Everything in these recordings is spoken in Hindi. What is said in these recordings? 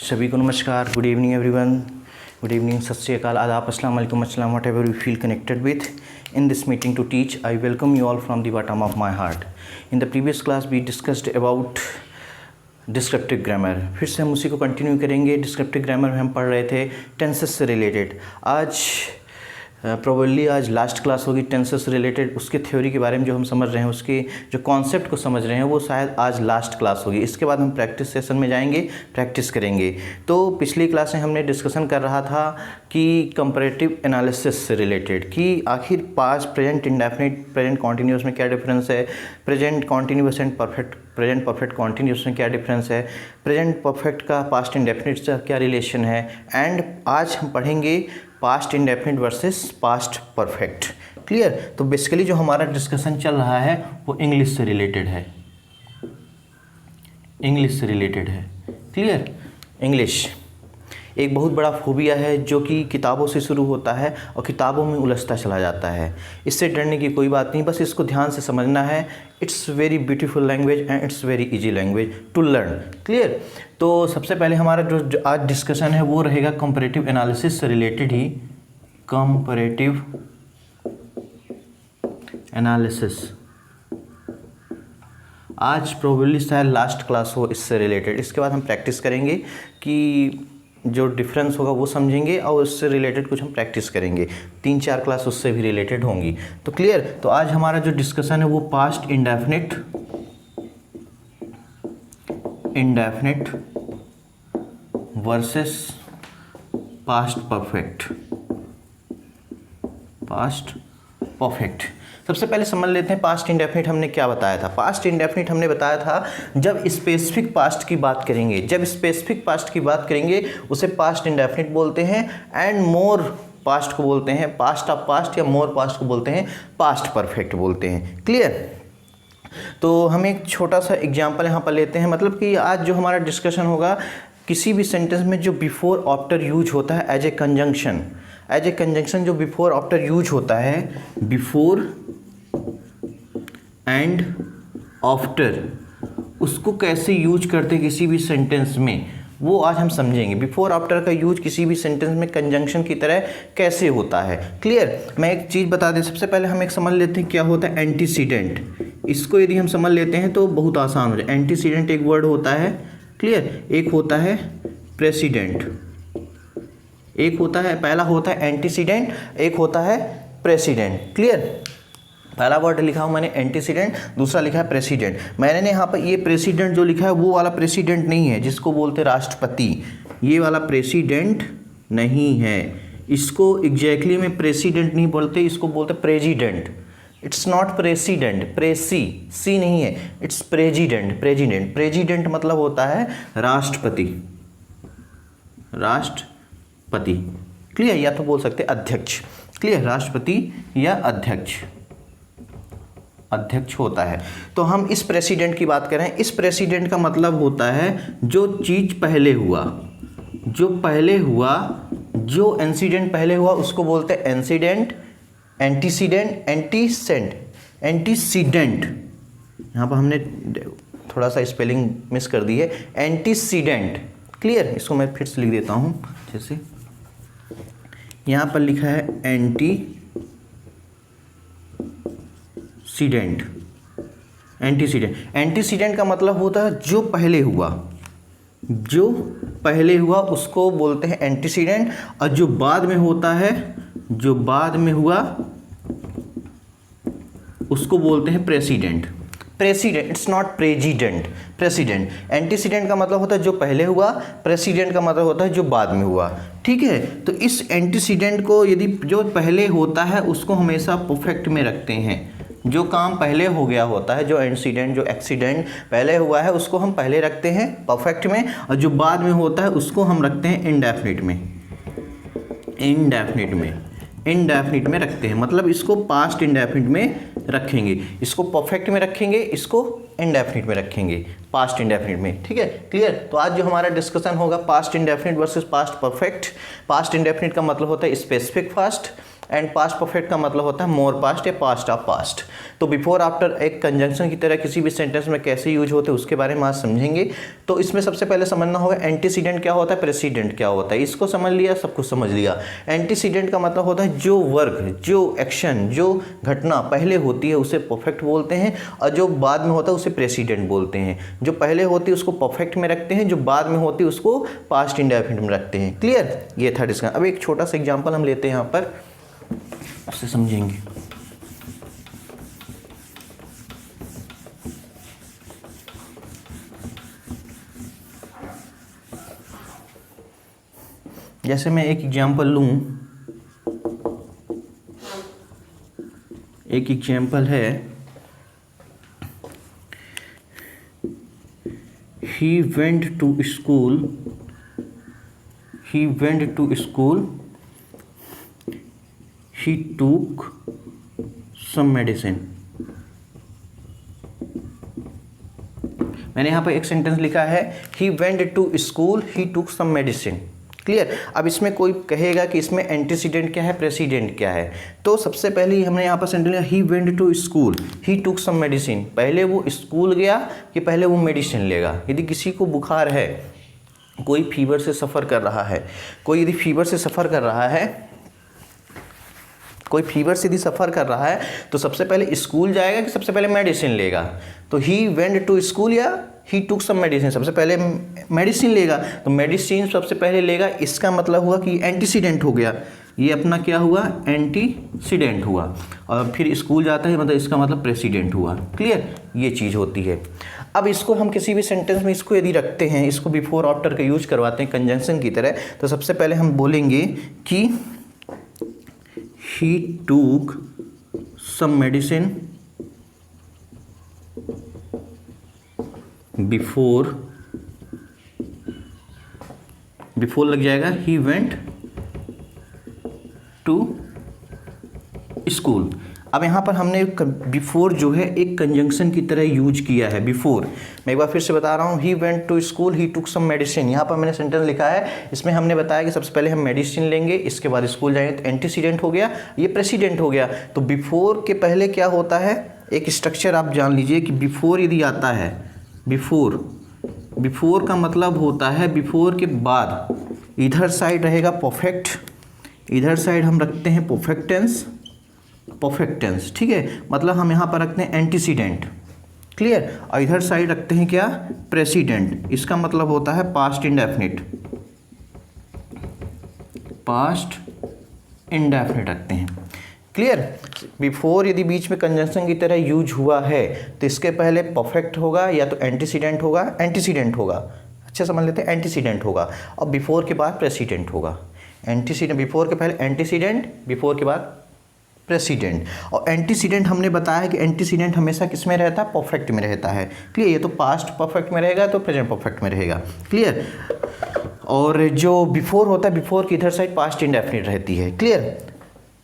सभी को नमस्कार, good evening everyone, good evening, सत श्री अकाल, आदाब, अस्सलाम वालेकुम, अस्सलाम, what ever you feel connected with in this meeting to teach. I welcome you all from the bottom of my heart. In the previous class we discussed about descriptive grammar. फिर से हम उसी को कंटिन्यू करेंगे. डिस्क्रिप्टिव ग्रामर में हम पढ़ रहे थे टेंसेस से रिलेटेड. आज प्रोबेबली आज लास्ट क्लास होगी टेंसेस से रिलेटेड. उसके थ्योरी के बारे में जो हम समझ रहे हैं, उसके जो कॉन्सेप्ट को समझ रहे हैं, वो शायद आज लास्ट क्लास होगी. इसके बाद हम प्रैक्टिस सेशन में जाएंगे, प्रैक्टिस करेंगे. तो पिछली क्लास में हमने डिस्कशन कर रहा था कि कंपैरेटिव एनालिसिस से रिलेटेड, कि आखिर past, present indefinite, present continuous में क्या डिफरेंस है, present continuous and perfect, present perfect continuous में क्या डिफरेंस है, प्रेजेंट परफेक्ट का पास्ट इंडेफिनिट से क्या रिलेशन है. एंड आज हम पढ़ेंगे past indefinite versus past perfect. Clear. तो बेसिकली जो हमारा डिस्कशन चल रहा है वो इंग्लिश से रिलेटेड है, इंग्लिश से रिलेटेड है. क्लियर. इंग्लिश एक बहुत बड़ा फोबिया है जो कि किताबों से शुरू होता है और किताबों में उलझता चला जाता है. इससे डरने की कोई बात नहीं, बस इसको ध्यान से समझना है. It's very beautiful language and it's very easy language to learn. Clear. तो सबसे पहले हमारा जो आज डिस्कशन है वो रहेगा कंपैरेटिव एनालिसिस से रिलेटेड ही. कंपैरेटिव एनालिसिस आज प्रोबेबली शायद लास्ट क्लास हो इससे रिलेटेड. इसके बाद हम प्रैक्टिस करेंगे कि जो डिफरेंस होगा वो समझेंगे और उससे रिलेटेड कुछ हम प्रैक्टिस करेंगे. 3-4 क्लास उससे भी रिलेटेड होंगी. तो क्लियर. तो आज हमारा जो डिस्कशन है वो past indefinite, indefinite versus past perfect, past perfect. सबसे पहले समझ लेते हैं पास्ट इंडेफिनिट हमने क्या बताया था. पास्ट इंडेफिनिट हमने बताया था जब स्पेसिफिक पास्ट की बात करेंगे, जब स्पेसिफिक पास्ट की बात करेंगे उसे पास्ट इंडेफिनिट बोलते हैं. एंड मोर पास्ट को बोलते हैं पास्ट ऑफ पास्ट, या मोर पास्ट को बोलते हैं पास्ट परफेक्ट बोलते हैं. क्लियर. तो हम एक छोटा सा एग्जाम्पल यहाँ पर लेते हैं. मतलब कि आज जो हमारा डिस्कशन होगा, किसी भी सेंटेंस में जो बिफोर आफ्टर यूज होता है as a conjunction, as a conjunction जो बिफोर आफ्टर यूज होता है, बिफोर एंड आफ्टर, उसको कैसे यूज करते किसी भी सेंटेंस में, वो आज हम समझेंगे. बिफोर आफ्टर का यूज किसी भी सेंटेंस में कंजंक्शन की तरह कैसे होता है. क्लियर. मैं एक चीज़ बता दें, सबसे पहले हम एक समझ लेते हैं क्या होता है एंटीसीडेंट. इसको यदि हम समझ लेते हैं तो बहुत आसान हो जाए. एंटीसीडेंट एक वर्ड होता है. क्लियर. एक होता है प्रेसिडेंट, एक होता है, पहला होता है एंटीसीडेंट, एक होता है प्रेसिडेंट. क्लियर. पहला वर्ड लिखा हूँ मैंने एंटीसीडेंट, दूसरा लिखा है प्रेसिडेंट. मैंने यहाँ पर ये प्रेसिडेंट जो लिखा है वो वाला प्रेसिडेंट नहीं है जिसको बोलते राष्ट्रपति. ये वाला प्रेसिडेंट नहीं है. इसको एग्जैक्टली में प्रेसिडेंट नहीं बोलते, इसको बोलते प्रेजिडेंट. इट्स नॉट प्रेसिडेंट, प्रेसी, सी नहीं है, इट्स प्रेजिडेंट. प्रेजिडेंट, प्रेजिडेंट मतलब होता है राष्ट्रपति, राष्ट्रपति. क्लियर. या तो बोल सकते अध्यक्ष. क्लियर. राष्ट्रपति या अध्यक्ष, अध्यक्ष होता है. तो हम इस प्रेसिडेंट की बात करें. इस प्रेसिडेंट का मतलब होता है जो चीज़ पहले हुआ, जो पहले हुआ, जो इंसिडेंट पहले हुआ उसको बोलते हैं इंसिडेंट, एंटीसीडेंट, एंटीसेंट, एंटीसीडेंट. यहाँ पर हमने थोड़ा सा स्पेलिंग मिस कर दी है. एंटीसीडेंट. क्लियर. इसको मैं फिर से लिख देता हूँ. जैसे यहाँ पर लिखा है एंटीसीडेंट. एंटीसीडेंट, एंटीसीडेंट का मतलब होता है जो पहले हुआ, जो पहले हुआ उसको बोलते हैं एंटीसीडेंट. और जो बाद में होता है, जो बाद में हुआ उसको बोलते हैं president. President, it's not president, president. Antecedent का मतलब होता है जो पहले हुआ, प्रेसिडेंट का मतलब होता है जो बाद में हुआ. ठीक है. तो इस एंटीसीडेंट को यदि जो पहले होता है उसको हमेशा परफेक्ट में रखते हैं. जो काम पहले हो गया होता है, जो इंसिडेंट, जो एक्सीडेंट पहले हुआ है उसको हम पहले रखते हैं परफेक्ट में, और जो बाद में होता है उसको हम रखते हैं इंडेफिनिट में, इंडेफिनिट में, इंडेफिनिट में रखते हैं. मतलब इसको पास्ट इंडेफिनिट में रखेंगे, इसको परफेक्ट में रखेंगे, इसको इंडेफिनिट में रखेंगे, पास्ट इंडेफिनिट में. ठीक है. क्लियर. तो आज जो हमारा डिस्कशन होगा past indefinite versus past perfect. Past indefinite का मतलब होता है specific past and past perfect का मतलब होता है मोर पास्ट या पास्ट ऑफ पास्ट। तो बिफोर आफ्टर एक कंजंक्शन की तरह किसी भी सेंटेंस में कैसे यूज होते हैं उसके बारे में आज समझेंगे। तो इसमें सबसे पहले समझना होगा एंटीसीडेंट क्या होता है, प्रेसिडेंट क्या होता है। इसको समझ लिया, सब कुछ समझ लिया। एंटीसीडेंट का मतलब होता है जो वर्क, जो एक्शन, जो घटना पहले होती है उसे परफेक्ट बोलते हैं, और जो बाद में होता है उसे प्रेसिडेंट बोलते हैं। जो पहले होती है उसको परफेक्ट में रखते हैं, जो बाद में होती है उसको पास्ट इंडेफिनिट में रखते हैं। क्लियर, ये था इसका। अब एक छोटा सा एग्जांपल हम लेते हैं यहाँ पर, उससे समझेंगे। जैसे मैं एक एग्जांपल लूं, एक एग्जांपल है, he went to school, he took some medicine। मैंने यहाँ पर एक सेंटेंस लिखा है he went to school, he took some medicine। Clear. अब इसमें कोई कहेगा कि इसमें एंटीसीडेंट क्या है, प्रेसिडेंट क्या है। तो सबसे पहले ही हमने यहाँ पर सेंटेंस लिया he went to school, he took some medicine. पहले वो स्कूल गया कि पहले वो मेडिसिन लेगा। यदि किसी को बुखार है, कोई फीवर से सफ़र कर रहा है, कोई यदि फीवर से सफ़र कर रहा है, कोई फीवर से यदि सफ़र कर रहा है तो सबसे पहले स्कूल जाएगा कि सबसे पहले मेडिसिन लेगा। तो ही वेंट टू स्कूल या ही टुक सम मेडिसिन, सबसे पहले मेडिसिन लेगा। तो मेडिसिन सबसे पहले लेगा, इसका मतलब हुआ कि एंटीसीडेंट हो गया। ये अपना क्या हुआ, एंटीसीडेंट हुआ। और फिर स्कूल जाता है मतलब इसका मतलब प्रेसिडेंट हुआ। क्लियर, ये चीज़ होती है। अब इसको हम किसी भी सेंटेंस में इसको यदि रखते हैं, इसको बिफोर आफ्टर का यूज करवाते हैं कंजंक्शन की तरह, तो सबसे पहले हम बोलेंगे कि he took some medicine before लग जाएगा he went to school। अब यहाँ पर हमने बिफोर जो है एक कंजंक्शन की तरह यूज किया है। बिफोर, मैं एक बार फिर से बता रहा हूँ, he went to school, he took some medicine. यहाँ पर मैंने सेंटेंस लिखा है, इसमें हमने बताया कि सबसे पहले हम मेडिसिन लेंगे, इसके बाद स्कूल जाएंगे। तो एंटीसीडेंट हो गया, ये प्रेसिडेंट हो गया। तो बिफोर के पहले क्या होता है, एक स्ट्रक्चर आप जान लीजिए कि बिफोर यदि आता है, बिफोर का मतलब होता है बिफोर के बाद इधर साइड रहेगा परफेक्ट, इधर साइड हम रखते हैं परफेक्ट टेंस। ठीक है, मतलब हम यहाँ पर रखते हैं एंटीसीडेंट। क्लियर, और इधर साइड रखते हैं क्या, प्रेसिडेंट। इसका मतलब होता है पास्ट इंडेफिनिट रखते हैं। क्लियर, बिफोर यदि बीच में कंजंक्शन की तरह यूज हुआ है तो इसके पहले परफेक्ट होगा या तो एंटीसीडेंट होगा। अच्छे समझ लेते हैं, एंटीसीडेंट होगा, और बिफोर के बाद प्रेसिडेंट होगा। एंटीसीडेंट, बिफोर के पहले एंटीसीडेंट, बिफोर के बाद प्रेसिडेंट। और एंटीसीडेंट हमने बताया है कि एंटीसीडेंट हमेशा किस में रहता है, परफेक्ट में रहता है। क्लियर, ये तो पास्ट परफेक्ट में रहेगा तो प्रेजेंट परफेक्ट में रहेगा। क्लियर, और जो बिफोर होता है, बिफोर की इधर साइड पास्ट इंडेफिनिट रहती है। क्लियर,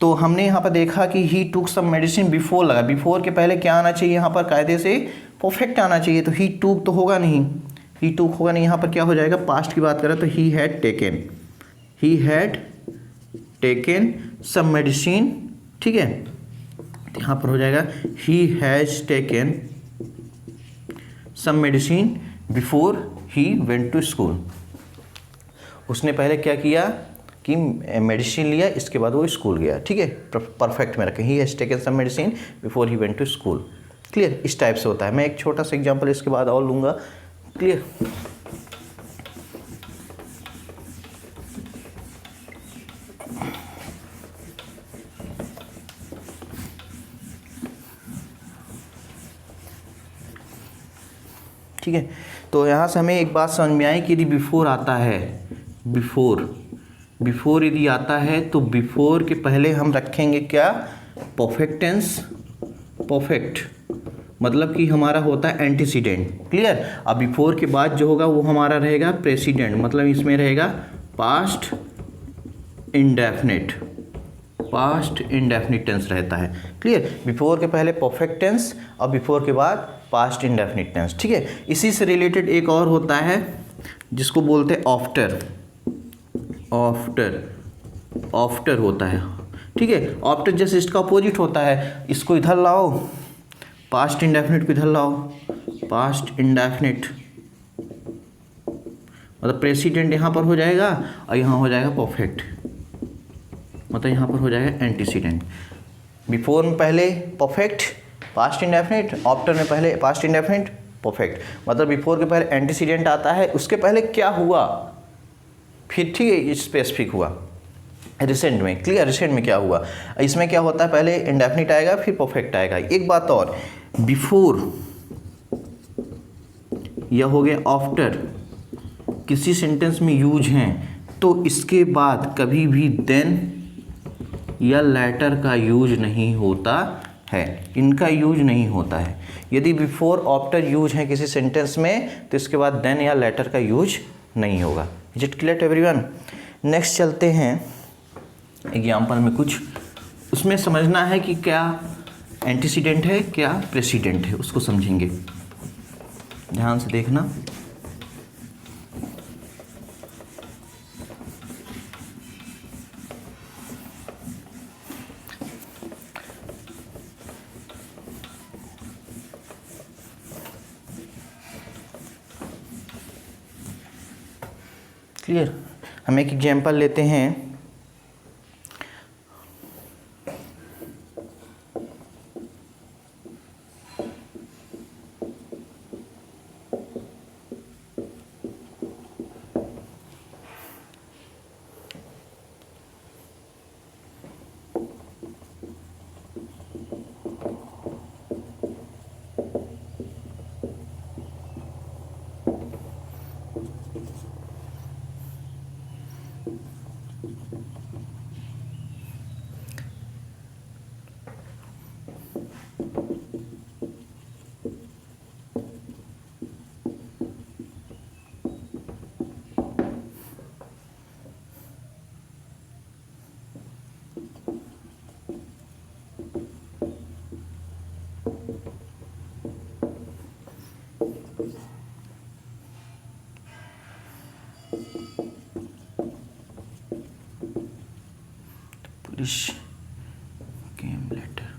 तो हमने यहाँ पर देखा कि ही टुक सम मेडिसिन बिफोर लगा। बिफोर के पहले क्या आना चाहिए, यहाँ पर कायदे से परफेक्ट आना चाहिए। तो ही टुक तो होगा नहीं, यहाँ पर क्या हो जाएगा, पास्ट की बात करें तो he had taken some medicine. ठीक है, यहाँ पर हो जाएगा he has taken some medicine before he went to school. उसने पहले क्या किया कि मेडिसिन लिया, इसके बाद वो स्कूल गया। ठीक है, परफेक्ट में रखें, he has taken some medicine before he went to school. Clear, इस टाइप से होता है। मैं एक छोटा सा एग्जांपल इसके बाद और लूँगा। क्लियर, ठीक है। तो यहाँ से हमें एक बात समझ में आई कि यदि बिफोर आता है, बिफोर यदि आता है तो बिफोर के पहले हम रखेंगे क्या, परफेक्ट टेंस। परफेक्ट मतलब कि हमारा होता है एंटीसीडेंट। क्लियर, अब बिफोर के बाद जो होगा वो हमारा रहेगा प्रेसिडेंट, मतलब इसमें रहेगा पास्ट इंडेफिनिट टेंस रहता है। क्लियर, बिफोर के पहले परफेक्ट टेंस और बिफोर के बाद पास्ट इंडेफिनिट टेंस। ठीक है, इसी से रिलेटेड एक और होता है जिसको बोलते हैं आफ्टर होता है। ठीक है, आफ्टर जस्ट इसका अपोजिट होता है, इसको इधर लाओ, पास्ट इंडेफिनिट को इधर लाओ, पास्ट इंडेफिनिट मतलब प्रेसिडेंट यहाँ पर हो जाएगा और यहाँ हो जाएगा परफेक्ट, मतलब यहाँ पर हो जाएगा एंटीसीडेंट। बिफोर में पहले परफेक्ट पास्ट इंडेफिनिट, आफ्टर में पहले पास्ट इंडेफिनिट परफेक्ट, मतलब बिफोर के पहले एंटीसीडेंट आता है, उसके पहले क्या हुआ फिर, ठीक है, स्पेसिफिक हुआ रिसेंट में। क्लियर, रिसेंट में क्या हुआ, इसमें क्या होता है, पहले इंडेफिनिट आएगा फिर परफेक्ट आएगा। एक बात और, बिफोर या हो गया आफ्टर किसी सेंटेंस में यूज हैं तो इसके बाद कभी भी देन या लेटर का यूज नहीं होता है, इनका यूज नहीं होता है। यदि बिफोर आफ्टर यूज है किसी सेंटेंस में तो इसके बाद देन या लेटर का यूज नहीं होगा। Is it clear everyone? Next चलते हैं एग्जाम्पल में कुछ, उसमें समझना है कि क्या एंटीसीडेंट है क्या प्रेसिडेंट है, उसको समझेंगे, ध्यान से देखना। क्लियर, हम एक एग्जाम्पल लेते हैं। Police came later.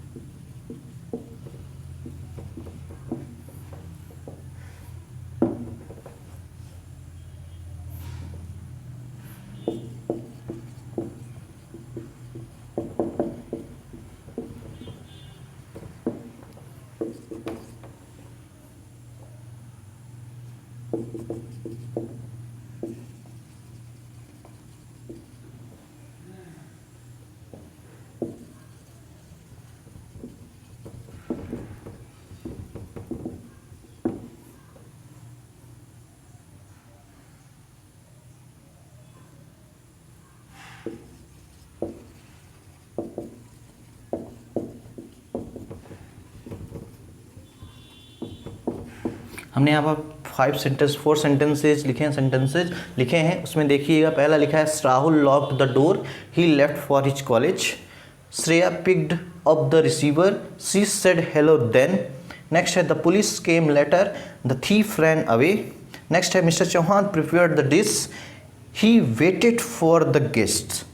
हमने यहाँ पर 4 सेंटेंसेज लिखे हैं। उसमें देखिएगा, पहला लिखा है Rahul locked the door, he left for his college. Shreya picked up the receiver, she said hello then. Next है the police came later, the thief ran away. Next है mister Chauhan prepared the dish, he waited for the guest.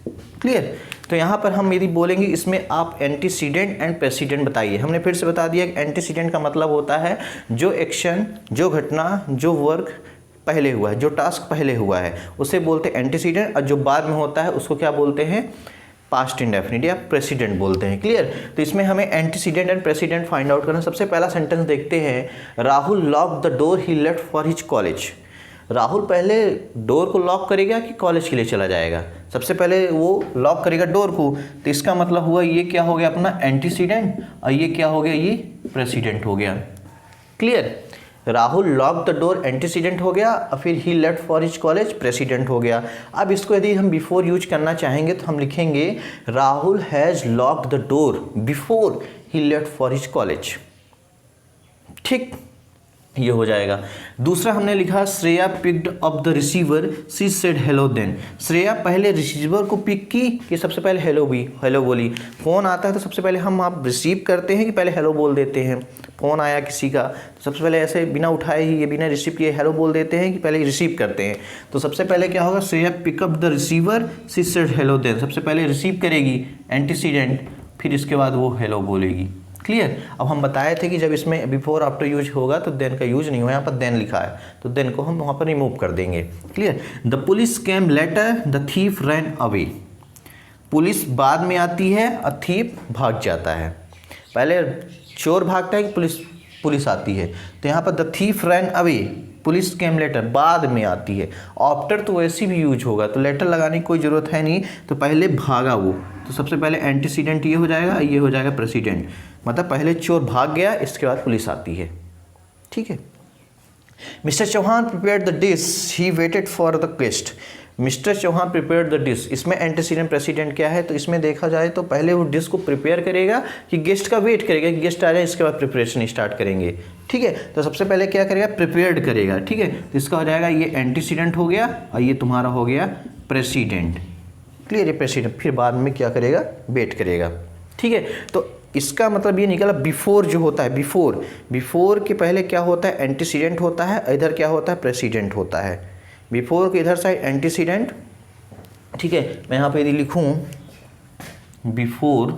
Clear, तो यहाँ पर हम यदि बोलेंगे इसमें आप एंटीसीडेंट एंड प्रेसिडेंट बताइए। हमने फिर से बता दिया कि एंटीसीडेंट का मतलब होता है जो एक्शन, जो घटना, जो वर्क पहले हुआ है, जो टास्क पहले हुआ है उसे बोलते हैं एंटीसीडेंट, और जो बाद में होता है उसको क्या बोलते हैं, पास्ट इंडेफिनिट या प्रेसिडेंट बोलते हैं। क्लियर, तो इसमें हमें antecedent and president find out करना। सबसे पहला सेंटेंस देखते हैं, Rahul locked the door, he left for his college. Rahul पहले डोर को लॉक करेगा कि कॉलेज के लिए चला जाएगा? सबसे पहले वो लॉक करेगा डोर को, तो इसका मतलब हुआ ये क्या हो गया अपना एंटीसीडेंट, और ये क्या हो गया, ये प्रेसिडेंट हो गया। Clear, Rahul lock the door antecedent हो गया, और फिर he left for his college president हो गया। अब इसको यदि हम बिफोर यूज करना चाहेंगे तो हम लिखेंगे Rahul has locked the door before he left for his college. ठीक, ये हो जाएगा। दूसरा हमने लिखा Shreya picked up the receiver, she said hello then. Shreya पहले रिसीवर को पिक की कि सबसे पहले हेलो बोली। फ़ोन आता है तो सबसे पहले हम आप रिसीव करते हैं कि पहले हेलो बोल देते हैं। फ़ोन आया किसी का तो सबसे पहले ऐसे बिना उठाए ही, ये बिना रिसीव किए हेलो बोल देते हैं कि पहले रिसीव करते हैं। तो सबसे पहले क्या होगा, Shreya pick up the receiver, she said hello then. सबसे पहले रिसीव करेगी एंटीसीडेंट, फिर इसके बाद वो हेलो बोलेगी। क्लियर। अब हम बताए थे कि जब इसमें बिफोर आफ्टर यूज होगा तो देन का यूज नहीं हो, यहाँ पर देन लिखा है तो देन को हम वहाँ पर रिमूव कर देंगे। Clear. The police came later, the thief ran away. Police बाद में आती है और थीफ भाग जाता है। पहले चोर भागता है कि पुलिस आती है। तो यहाँ पर the thief ran away, police came letter बाद में आती है। आफ्टर तो वैसे भी यूज होगा तो लेटर लगाने की कोई ज़रूरत है नहीं, तो पहले भागा वो, तो सबसे पहले एंटीसीडेंट ये हो जाएगा, ये हो जाएगा प्रेसिडेंट। मतलब पहले चोर भाग गया, इसके बाद पुलिस आती है। ठीक है। Mister Chauhan prepared the dish, he waited for the guest. Mister Chauhan prepared the dish, इसमें एंटीसीडेंट प्रेसिडेंट क्या है, तो इसमें देखा जाए तो पहले वो डिश को प्रिपेयर करेगा कि गेस्ट का वेट करेगा कि गेस्ट आ जाए, इसके बाद प्रिपरेशन स्टार्ट करेंगे। ठीक है। तो सबसे पहले क्या करेगा, प्रिपेयर्ड करेगा। ठीक है। तो इसका हो जाएगा ये एंटीसीडेंट हो गया और ये तुम्हारा हो गया प्रेसिडेंट। क्लियर है, प्रेसिडेंट। फिर बाद में क्या करेगा, वेट करेगा। ठीक है। तो इसका मतलब ये निकला बिफोर जो होता है, बिफोर के पहले क्या होता है, एंटीसीडेंट होता है, इधर क्या होता है, प्रेसिडेंट होता है। बिफोर के इधर साइड एंटीसीडेंट। ठीक है। मैं यहाँ पे यदि लिखूँ बिफोर,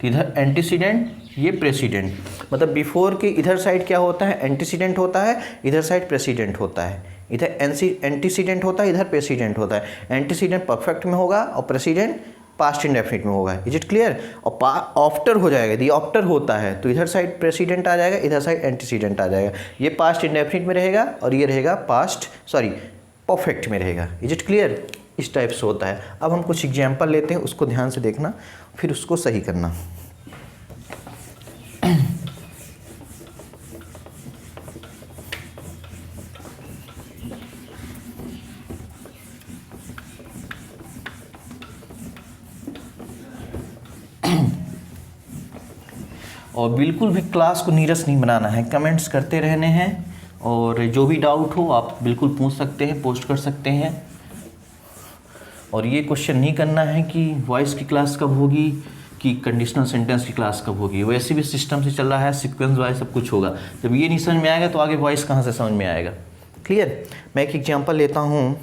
तो इधर एंटीसीडेंट, ये प्रेसिडेंट। मतलब बिफोर के इधर साइड क्या होता है, एंटीसीडेंट होता है, इधर साइड प्रेसिडेंट होता है। इधर एंटीसीडेंट होता है, इधर प्रेसिडेंट होता है। एंटीसीडेंट परफेक्ट में होगा और प्रेसिडेंट पास्ट इंडेफिनिट में होगा। Is it clear. और आफ्टर हो जाएगा, यदि आफ्टर होता है तो इधर साइड प्रेसिडेंट आ जाएगा, इधर साइड एंटीसीडेंट आ जाएगा। ये पास्ट इंडेफिनिट में रहेगा और ये रहेगा परफेक्ट में रहेगा। Is it clear. इस टाइप से होता है। अब हम कुछ एग्जाम्पल लेते हैं, उसको ध्यान से देखना, फिर उसको सही करना। और बिल्कुल भी क्लास को नीरस नहीं बनाना है, कमेंट्स करते रहने हैं और जो भी डाउट हो आप बिल्कुल पूछ सकते हैं, पोस्ट कर सकते हैं। और ये क्वेश्चन नहीं करना है कि वॉइस की क्लास कब होगी, कि कंडीशनल सेंटेंस की क्लास कब होगी। वैसे भी सिस्टम से चल रहा है, सीक्वेंस वाइज सब कुछ होगा। जब ये नहीं समझ में आएगा तो आगे वॉइस कहाँ से समझ में आएगा। क्लियर। मैं एक एग्जाम्पल लेता हूँ।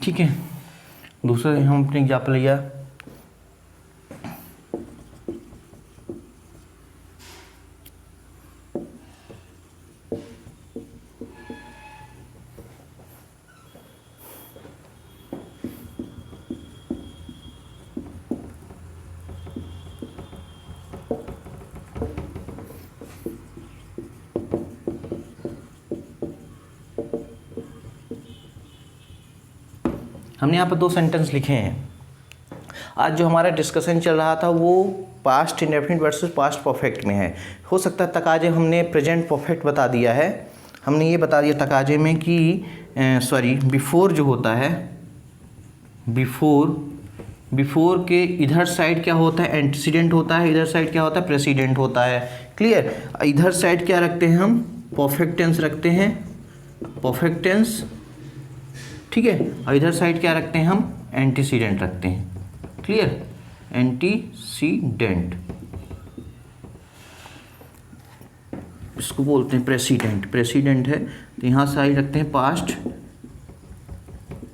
ठीक है। दूसरा हम अपने एग्जाम्पल लिया, हमने यहाँ पर 2 सेंटेंस लिखे हैं। आज जो हमारा डिस्कशन चल रहा था वो past indefinite versus past perfect में है। हो सकता है तकाजे हमने प्रेजेंट परफेक्ट बता दिया है। हमने ये बता दिया तकाजे में कि बिफोर जो होता है, बिफोर के इधर साइड क्या होता है, एंटीसीडेंट होता है, इधर साइड क्या होता है, प्रेसिडेंट होता है। क्लियर। इधर साइड क्या रखते हैं हम, परफेक्ट टेंस रखते हैं, परफेक्ट टेंस। ठीक है। और इधर साइड क्या रखते हैं हम, एंटीसीडेंट रखते हैं। क्लियर। एंटीसीडेंट, इसको बोलते हैं प्रेसिडेंट है तो यहाँ साइड रखते हैं पास्ट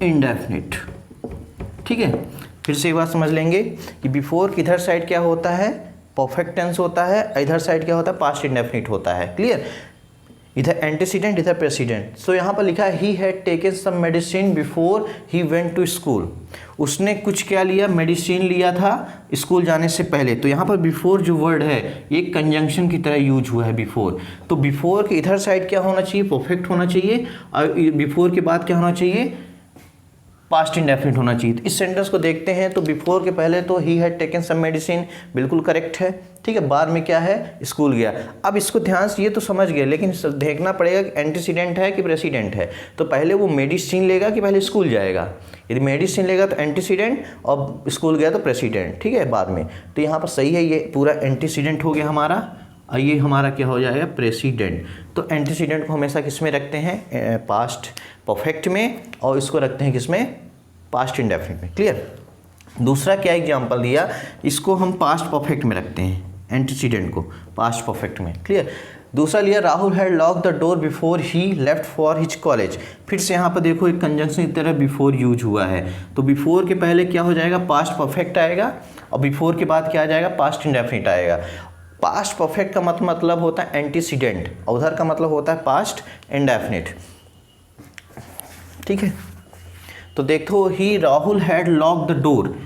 इंडेफिनिट। ठीक है। फिर से एक बात समझ लेंगे कि बिफोर किधर साइड क्या होता है, परफेक्ट टेंस होता है, इधर साइड क्या होता है, पास्ट इंडेफिनिट होता है। क्लियर। इधर एंटीसीडेंट इधर प्रेसिडेंट। सो यहाँ पर लिखा है he had taken some medicine before he went to school. उसने कुछ क्या लिया, मेडिसिन लिया था स्कूल जाने से पहले। तो यहाँ पर बिफोर जो वर्ड है ये कंजंक्शन की तरह यूज हुआ है बिफोर। तो बिफोर के इधर साइड क्या होना चाहिए, परफेक्ट होना चाहिए, और बिफोर के बाद क्या होना चाहिए, पास्ट इंडेफिनिट होना चाहिए। तो इस सेंटेंस को देखते हैं तो बिफोर के पहले तो he had taken some medicine बिल्कुल करेक्ट है, ठीक है। बाद में क्या है, स्कूल गया। अब इसको ध्यान से ये तो समझ गए, लेकिन देखना पड़ेगा कि एंटीसीडेंट है कि प्रेसिडेंट है। तो पहले वो मेडिसिन लेगा कि पहले स्कूल जाएगा। यदि मेडिसिन लेगा तो एंटीसीडेंट, और स्कूल गया तो प्रेसिडेंट, ठीक है, बाद में। तो यहाँ पर सही है, ये पूरा एंटीसीडेंट हो गया हमारा, और ये हमारा क्या हो जाएगा, प्रेसिडेंट। तो एंटीसीडेंट को हमेशा किस में रखते हैं, पास्ट परफेक्ट में, और इसको रखते हैं किस में, पास्ट इंडेफिनिट में। क्लियर। दूसरा क्या एग्जांपल दिया, इसको हम पास्ट परफेक्ट में रखते हैं, एंटीसीडेंट को पास्ट परफेक्ट में। क्लियर। दूसरा लिया Rahul had lock the door before he left for his college. फिर से यहाँ पर देखो एक कंजंक्शन की तरह बिफोर यूज हुआ है। तो बिफोर के पहले क्या हो जाएगा, पास्ट परफेक्ट आएगा, और बिफोर के बाद क्या आ जाएगा, पास्ट इंडेफिनिट आएगा। पास्ट परफेक्ट का मतलब होता है एंटीसीडेंट, और उधर का मतलब होता है पास्ट इंडेफिनिट, ठीक है। तो देखो he Rahul had lock the door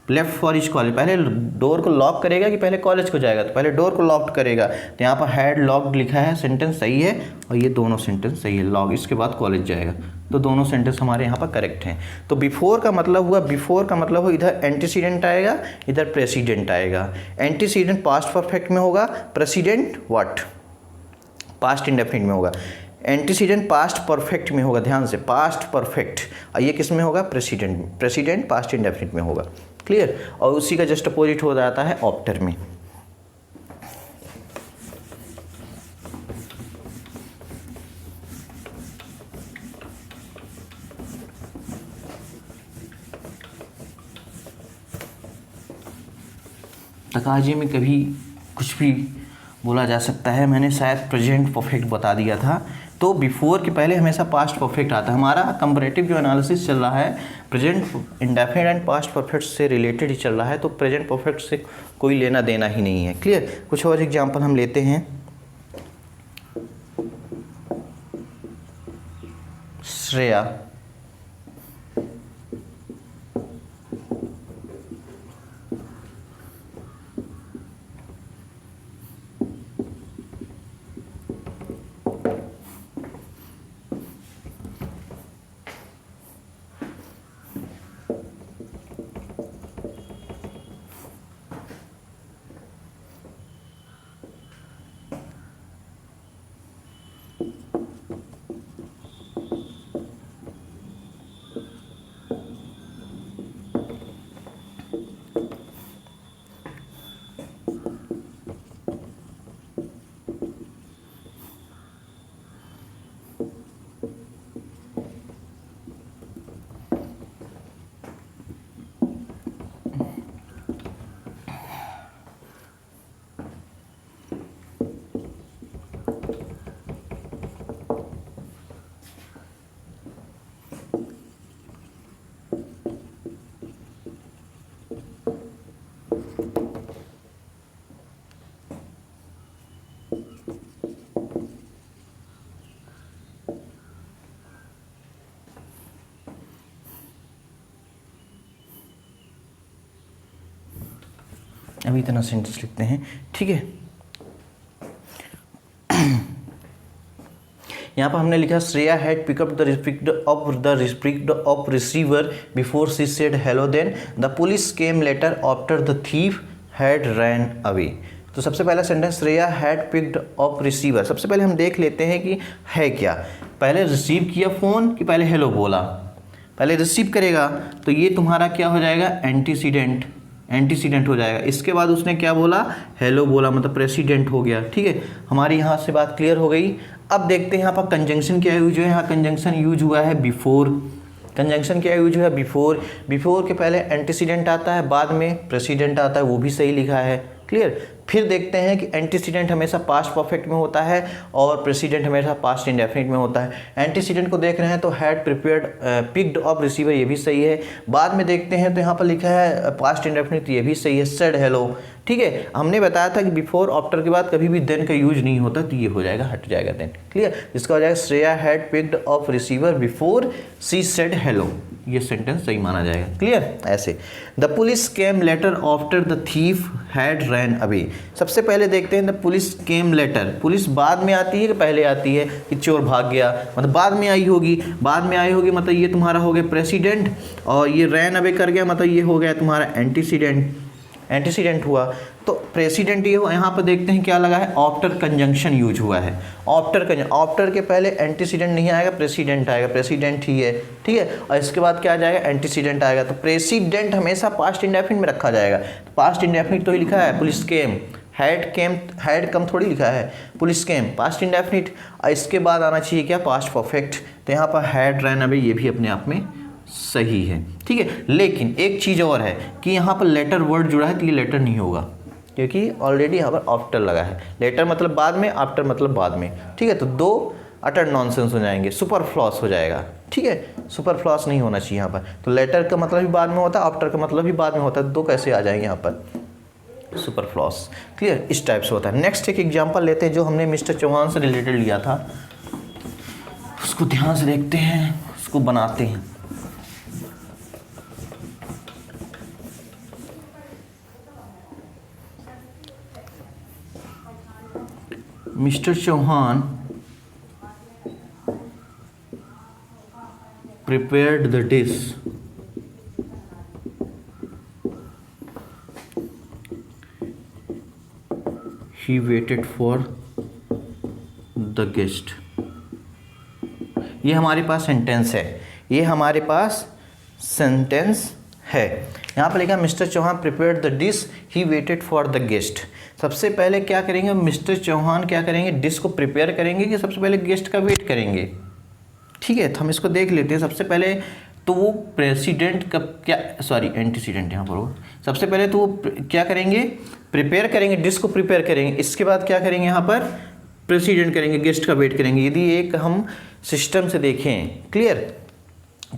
left for his college. पहले डोर को लॉक करेगा कि पहले कॉलेज को जाएगा, तो पहले डोर को लॉक करेगा। तो यहाँ पर हैड लॉक्ड लिखा है, सेंटेंस सही है, और ये दोनों सेंटेंस सही है, लॉक इसके बाद कॉलेज जाएगा। तो दोनों सेंटेंस हमारे यहाँ पर करेक्ट हैं। तो बिफोर का मतलब हुआ, बिफोर का मतलब हो इधर एंटीसीडेंट आएगा, इधर प्रेसिडेंट आएगा। एंटीसीडेंट पास्ट परफेक्ट में होगा, प्रेसिडेंट व्हाट, पास्ट इंडेफिनिट में होगा। एंटीसीडेंट पास्ट परफेक्ट में होगा, ध्यान से, पास्ट परफेक्ट, और ये किस में होगा, प्रेसिडेंट। प्रेसिडेंट पास्ट इंडेफिनिट में होगा। क्लियर। और उसी का जस्ट अपोजिट हो जाता है ऑप्टर में। तकाजे में कभी कुछ भी बोला जा सकता है, मैंने शायद प्रेजेंट परफेक्ट बता दिया था। तो बिफोर के पहले हमेशा पास्ट परफेक्ट आता है। हमारा कंपैरेटिव जो एनालिसिस चल रहा है present indefinite and past perfect से रिलेटेड ही चल रहा है, तो प्रेजेंट परफेक्ट से कोई लेना देना ही नहीं है। क्लियर। कुछ और एग्जांपल हम लेते हैं। श्रेया अभी इतना सेंटेंस लिखते हैं, ठीक है। यहाँ पर हमने लिखा Shreya had pick up the restrict of receiver before she said hello, then the police came later after the thief had ran away. तो सबसे पहला sentence Shreya had picked up receiver. सबसे पहले हम देख लेते हैं कि है क्या, पहले रिसीव किया फ़ोन कि पहले हेलो बोला। पहले रिसीव करेगा तो ये तुम्हारा क्या हो जाएगा, एंटीसीडेंट हो जाएगा। इसके बाद उसने क्या बोला, हेलो बोला, मतलब प्रेसिडेंट हो गया। ठीक है, हमारी यहाँ से बात क्लियर हो गई। अब देखते हैं यहाँ पर कंजंक्शन क्या यूज हुआ है। यहाँ कंजंक्शन यूज हुआ है बिफोर। कंजंक्शन क्या यूज हुआ है, बिफोर। बिफोर के पहले एंटीसीडेंट आता है, बाद में प्रेसिडेंट आता है, वो भी सही लिखा है। क्लियर। फिर देखते हैं कि एंटीसीडेंट हमेशा पास्ट परफेक्ट में होता है और प्रेसिडेंट हमेशा पास्ट इंडेफिनिट में होता है। एंटीसीडेंट को देख रहे हैं तो had prepared picked up receiver, ये भी सही है। बाद में देखते हैं तो यहाँ पर लिखा है पास्ट इंडेफिनिट, ये भी सही है। सेड हेलो, ठीक है। हमने बताया था कि बिफोर आफ्टर के बाद कभी भी देन का यूज नहीं होता, तो ये हो जाएगा, हट जाएगा देन, क्लियर। जिसका हो जाएगा Shreya had picked up receiver before she said hello, ये सेंटेंस सही माना जाएगा, क्लियर। ऐसे the police came later after the thief had ran away. सबसे पहले देखते हैं the police came letter, police बाद में आती है कि पहले आती है कि चोर भाग गया, मतलब बाद में आई होगी, बाद में आई होगी, मतलब ये तुम्हारा हो गया प्रेसिडेंट, और ये रैन अवे कर गया, मतलब ये हो गया तुम्हारा एंटीसीडेंट, एंटीसीडेंट हुआ। तो प्रेसिडेंट ये हो, यहाँ पर देखते हैं क्या लगा है, आफ्टर कंजंक्शन यूज हुआ है। आफ्टर के पहले एंटीसीडेंट नहीं आएगा, प्रेसिडेंट आएगा, प्रेसिडेंट ही है, ठीक है। और इसके बाद क्या आ जाएगा, एंटीसीडेंट आएगा। तो प्रेसिडेंट हमेशा पास्ट इंडेफिनिट में रखा जाएगा। तो पास्ट इंडेफिनिट तो ही लिखा है, पुलिस केम, हैड कम थोड़ी लिखा है, पुलिस केम पास्ट इंडेफिनिट। और इसके बाद आना चाहिए क्या, पास्ट परफेक्ट। तो यहाँ पर हैड रैन अवे, ये भी अपने आप में सही है, ठीक है। लेकिन एक चीज़ और है कि यहाँ पर लेटर वर्ड जुड़ा है, तो ये लेटर नहीं होगा, क्योंकि ऑलरेडी यहाँ पर आफ्टर लगा है। लेटर मतलब बाद में, आफ्टर मतलब बाद में, ठीक है। तो दो अटर नॉनसेंस हो जाएंगे, सुपरफ्लॉस हो जाएगा, ठीक है। सुपरफ्लॉस नहीं होना चाहिए यहाँ पर। तो लेटर का मतलब भी बाद में होता है, आफ्टर का मतलब भी बाद में होता है, दो कैसे आ जाएंगे यहाँ पर, सुपरफ्लॉस, क्लियर। इस टाइप से होता है। नेक्स्ट एक एग्जाम्पल लेते हैं जो हमने मिस्टर चौहान से रिलेटेड लिया था, उसको ध्यान से देखते हैं, उसको बनाते हैं। Mr. Chauhan prepared the dish. He waited for the guest. ये हमारे पास सेंटेंस है, ये हमारे पास सेंटेंस है। यहाँ पर लिखा mister Chauhan prepared the dish, he waited for the guest. सबसे पहले क्या करेंगे, मिस्टर चौहान क्या करेंगे, डिश को प्रिपेयर करेंगे कि सबसे पहले गेस्ट का वेट करेंगे, ठीक है। तो हम इसको देख लेते हैं। सबसे पहले तो वो प्रेसिडेंट का क्या, सॉरी एंटीसीडेंट यहाँ पर हो। सबसे पहले तो वो क्या करेंगे, प्रिपेयर करेंगे, डिश को प्रिपेयर करेंगे। इसके बाद क्या करेंगे, यहाँ पर प्रेसिडेंट करेंगे, गेस्ट का वेट करेंगे। यदि एक हम सिस्टम से देखें, क्लियर,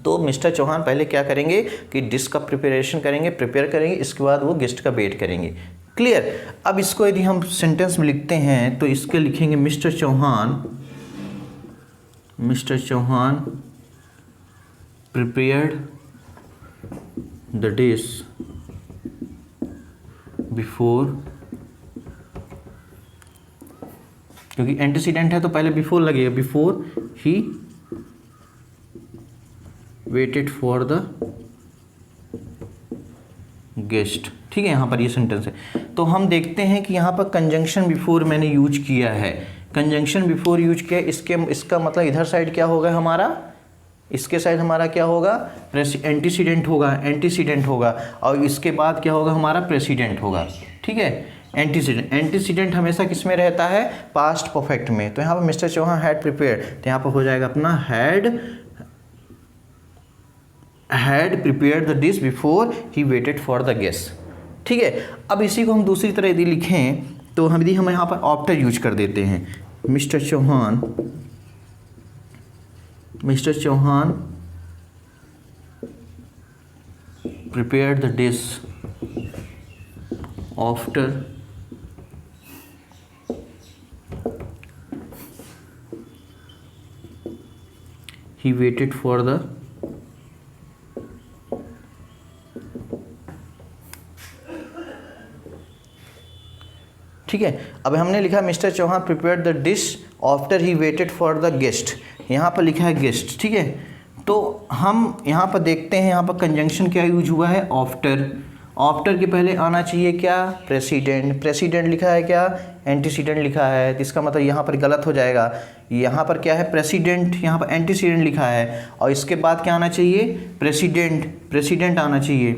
तो मिस्टर चौहान पहले क्या करेंगे कि डिश का प्रिपरेशन करेंगे, प्रिपेयर करेंगे, इसके बाद वो गेस्ट का वेट करेंगे, क्लियर। अब इसको यदि हम सेंटेंस में लिखते हैं तो इसके लिखेंगे mister Chauhan prepared the dish before, क्योंकि एंटीसीडेंट है तो पहले बिफोर लगेगा, before he waited for the guest, ठीक है। यहाँ पर ये सेंटेंस है। तो हम देखते हैं कि यहाँ पर कंजंक्शन बिफोर मैंने यूज किया है, कंजंक्शन बिफोर यूज किया। इसका मतलब इधर साइड क्या होगा हमारा, इसके साइड हमारा क्या होगा, एंटीसीडेंट होगा, और इसके बाद क्या होगा हमारा, प्रेसिडेंट होगा, ठीक है। एंटीसीडेंट हमेशा किस में रहता है, पास्ट परफेक्ट में। तो यहाँ पर मिस्टर चौहान हैड प्रिपेयर्ड, तो यहाँ पर हो जाएगा अपना had prepared the dish before he waited for the guest, ठीक है। अब इसी को हम दूसरी तरह यदि लिखें तो हम यहाँ पर आफ्टर यूज कर देते हैं। Mister Chauhan prepared the dish after he waited for the, ठीक है। अब हमने लिखा mister Chauhan prepared the dish after he waited for the guest, यहाँ पर लिखा है गेस्ट, ठीक है। तो हम यहाँ पर देखते हैं, यहाँ पर कंजंक्शन क्या यूज हुआ है, आफ्टर के पहले आना चाहिए क्या, प्रेसिडेंट लिखा है क्या, एंटीसीडेंट लिखा है। तो इसका मतलब यहाँ पर गलत हो जाएगा। यहाँ पर क्या है, प्रेसिडेंट, यहाँ पर एंटीसीडेंट लिखा है, और इसके बाद क्या आना चाहिए, प्रेसिडेंट आना चाहिए।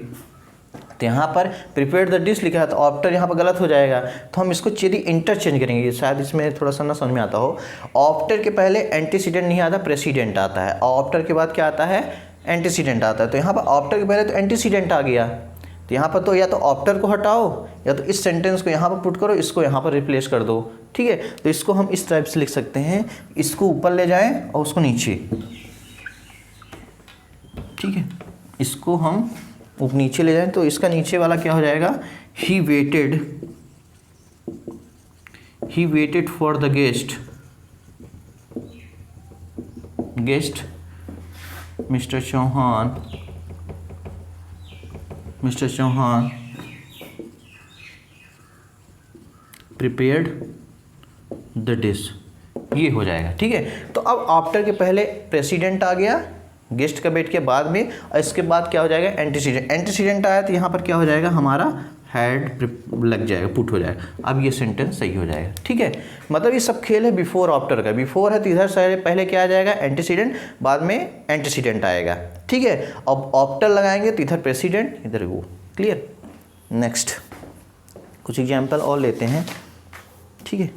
तो यहाँ पर प्रिपेयर्ड द डिश लिखा है, तो आफ्टर यहाँ पर गलत हो जाएगा। तो हम इसको यदि इंटरचेंज करेंगे, शायद इसमें थोड़ा सा ना समझ में आता हो। आफ्टर के पहले एंटीसीडेंट नहीं आता, प्रेसिडेंट आता है, और आफ्टर के बाद क्या आता है, एंटीसीडेंट आता है। तो यहाँ पर आफ्टर के पहले तो एंटीसीडेंट आ गया, तो यहाँ पर तो या तो आफ्टर को हटाओ या तो इस सेंटेंस को यहाँ पर पुट करो, इसको यहाँ पर रिप्लेस कर दो, ठीक है। तो इसको हम इस टाइप से लिख सकते हैं, इसको ऊपर ले जाएं और उसको नीचे, ठीक है। इसको हम नीचे ले जाएं तो इसका नीचे वाला क्या हो जाएगा, he waited for the guest mister Chauhan prepared the dish, ये हो जाएगा, ठीक है। तो अब आफ्टर के पहले प्रेसिडेंट आ गया गेस्ट का वेट के बाद में, और इसके बाद क्या हो जाएगा, एंटीसीडेंट आया तो यहाँ पर क्या हो जाएगा, हमारा हैड लग जाएगा, पुट हो जाएगा। अब ये सेंटेंस सही हो जाएगा, ठीक है। मतलब ये सब खेल है बिफोर आफ्टर का। बिफोर है तो इधर से पहले क्या आ जाएगा, एंटीसीडेंट, बाद में एंटीसीडेंट आएगा, ठीक है। अब आफ्टर लगाएंगे तो इधर प्रेसिडेंट, इधर वो, क्लियर। नेक्स्ट कुछ एग्जाम्पल और लेते हैं, ठीक है।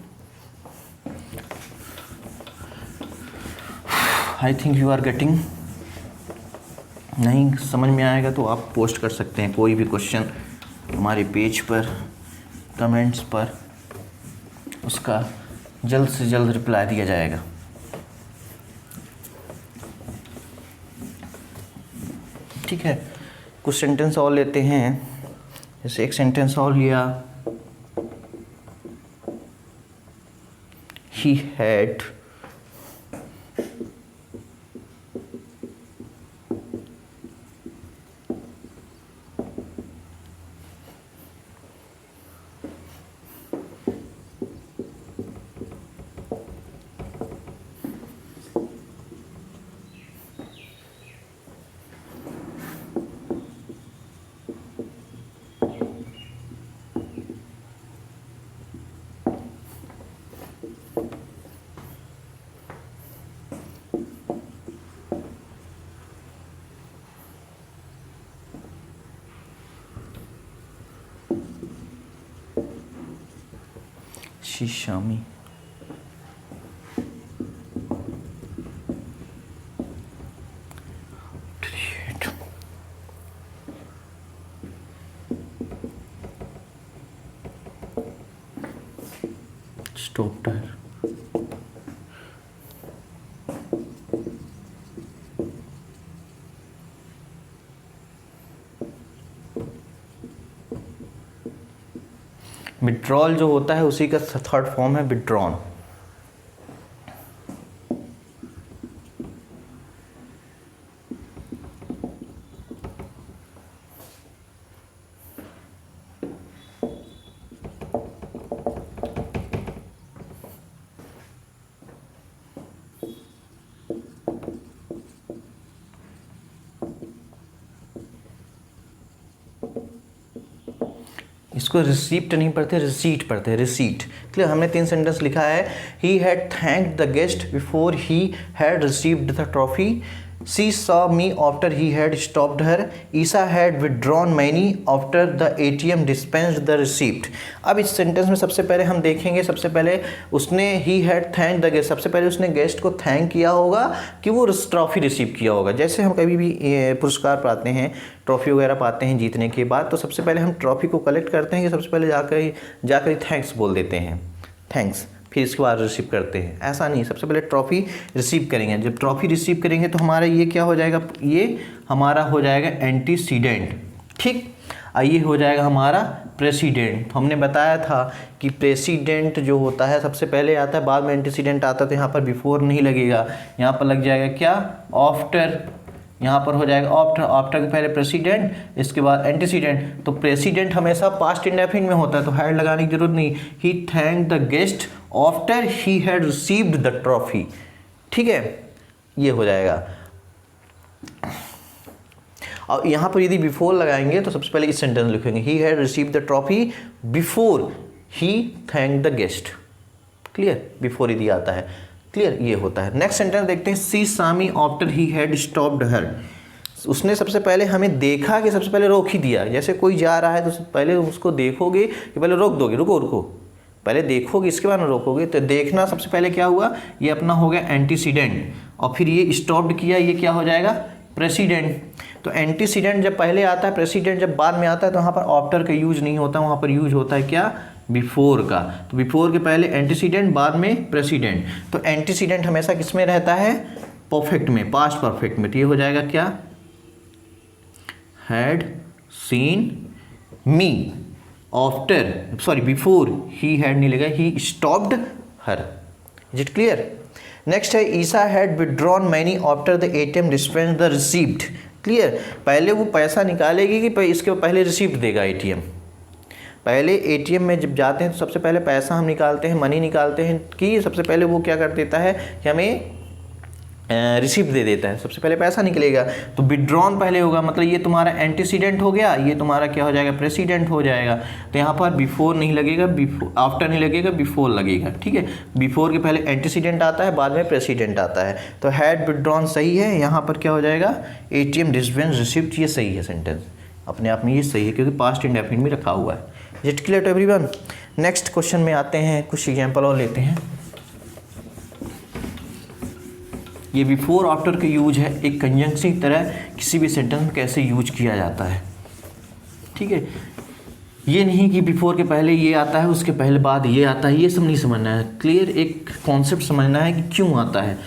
I think you are getting, नहीं समझ में आएगा तो आप पोस्ट कर सकते हैं कोई भी क्वेश्चन हमारे पेज पर, कमेंट्स पर, उसका जल्द से जल्द रिप्लाई दिया जाएगा। ठीक है, कुछ सेंटेंस और लेते हैं। जैसे एक सेंटेंस और लिया, ही हैड शीशामी, स्टॉप टायर, विड्रॉल जो होता है उसी का थर्ड फॉर्म है विड्रॉन। इसको रिसीप्ट नहीं पढ़ते, रिसीट पढ़ते हैं, रिसीट। क्लियर, हमने 3 सेंटेंस लिखा है। He had thanked the guest before he had received the trophy, she saw me after he had stopped her, Isa had withdrawn money after the ATM dispensed the receipt. अब इस सेंटेंस में सबसे पहले हम देखेंगे, सबसे पहले उसने he had thank the guest, सबसे पहले उसने गेस्ट को थैंक किया होगा कि वो ट्रॉफी रिसीव किया होगा। जैसे हम कभी भी पुरस्कार पाते हैं, ट्रॉफी वगैरह पाते हैं जीतने के बाद, तो सबसे पहले हम ट्रॉफी को कलेक्ट करते हैं कि सबसे पहले जाकर ही थैंक्स बोल देते हैं, थैंक्स, फिर इसके बाद रिसीव करते हैं। ऐसा नहीं, सबसे पहले ट्रॉफी रिसीव करेंगे। जब ट्रॉफी रिसीव करेंगे तो हमारा ये क्या हो जाएगा, ये हमारा हो जाएगा एंटीसीडेंट, ठीक। ये हो जाएगा हमारा प्रेसिडेंट। तो हमने बताया था कि प्रेसिडेंट जो होता है सबसे पहले आता है, बाद में एंटीसीडेंट आता है। तो यहाँ पर बिफोर नहीं लगेगा, यहाँ पर लग जाएगा क्या, आफ्टर। यहाँ पर हो जाएगा आफ्टर, आफ्टर के पहले प्रेसिडेंट, इसके बाद एंटीसीडेंट। तो प्रेसिडेंट हमेशा पास्ट इंडेफिनिट में होता है, तो हैड लगाने की जरूरत नहीं। He thank the guest after he had received the trophy, ठीक है, ये हो जाएगा। और यहाँ पर यदि बिफोर लगाएंगे तो सबसे पहले इस सेंटेंस लिखेंगे, ही had received the trophy before he thank the guest. Clear, before यदि आता है, क्लियर, ये होता है। नेक्स्ट सेंटेंस देखते हैं, सी सामी आफ्टर ही हैड स्टॉप्ड हर। उसने सबसे पहले हमें देखा कि सबसे पहले रोक ही दिया। जैसे कोई जा रहा है तो पहले उसको देखोगे कि पहले रोक दोगे, रुको रुको, पहले देखोगे इसके बाद रोकोगे। तो देखना सबसे पहले क्या हुआ, ये अपना हो गया एंटीसीडेंट, और फिर ये स्टॉप्ड किया, ये क्या हो जाएगा, प्रेसिडेंट। तो एंटीसीडेंट जब पहले आता है, प्रेसिडेंट जब बाद में आता है, तो वहाँ पर आफ्टर का यूज नहीं होता, वहाँ पर यूज होता है क्या, बिफोर का। तो बिफोर के पहले एंटीसीडेंट, बाद में प्रेसिडेंट। तो एंटीसीडेंट हमेशा किस में रहता है, परफेक्ट में, पास्ट परफेक्ट में। तो ये हो जाएगा क्या, had seen me after, sorry before he had नहीं लगेगा, he stopped her. Is it clear? Next है Isa had withdrawn money after the ATM dispense the receipt. Clear? पहले वो पैसा निकालेगी कि इसके पहले रिसीप्ट देगा एटीएम। पहले एटीएम में जब जाते हैं तो सबसे पहले पैसा हम निकालते हैं, मनी निकालते हैं, कि सबसे पहले वो क्या कर देता है कि हमें रिसीप्ट दे देता है, सबसे पहले पैसा निकलेगा। तो विड्रॉन पहले होगा, मतलब ये तुम्हारा एंटीसीडेंट हो गया, ये तुम्हारा क्या हो जाएगा, प्रेसिडेंट हो जाएगा। तो यहाँ पर बिफोर नहीं लगेगा, बिफोर आफ्टर नहीं लगेगा, बिफोर लगेगा। ठीक है, बिफोर के पहले एंटीसीडेंट आता है, बाद में प्रेसिडेंट आता है। तो हैड विड्रॉन सही है, यहाँ पर क्या हो जाएगा, एटीएम डिस्पेंस रिसीप्ट, ये सही है सेंटेंस, अपने आप में ये सही है क्योंकि पास्ट इंडेफिनिट में रखा हुआ है। Is it clear to everyone? Next question में आते हैं, कुछ एग्जाम्पल और लेते हैं। ये बिफोर आफ्टर का यूज है, एक कंजंक्शन की तरह किसी भी सेंटेंस में कैसे यूज किया जाता है। ठीक है, ये नहीं कि बिफोर के पहले ये आता है, उसके पहले बाद ये आता है, ये सब नहीं समझना है। क्लियर, एक कॉन्सेप्ट समझना है कि क्यों आता है।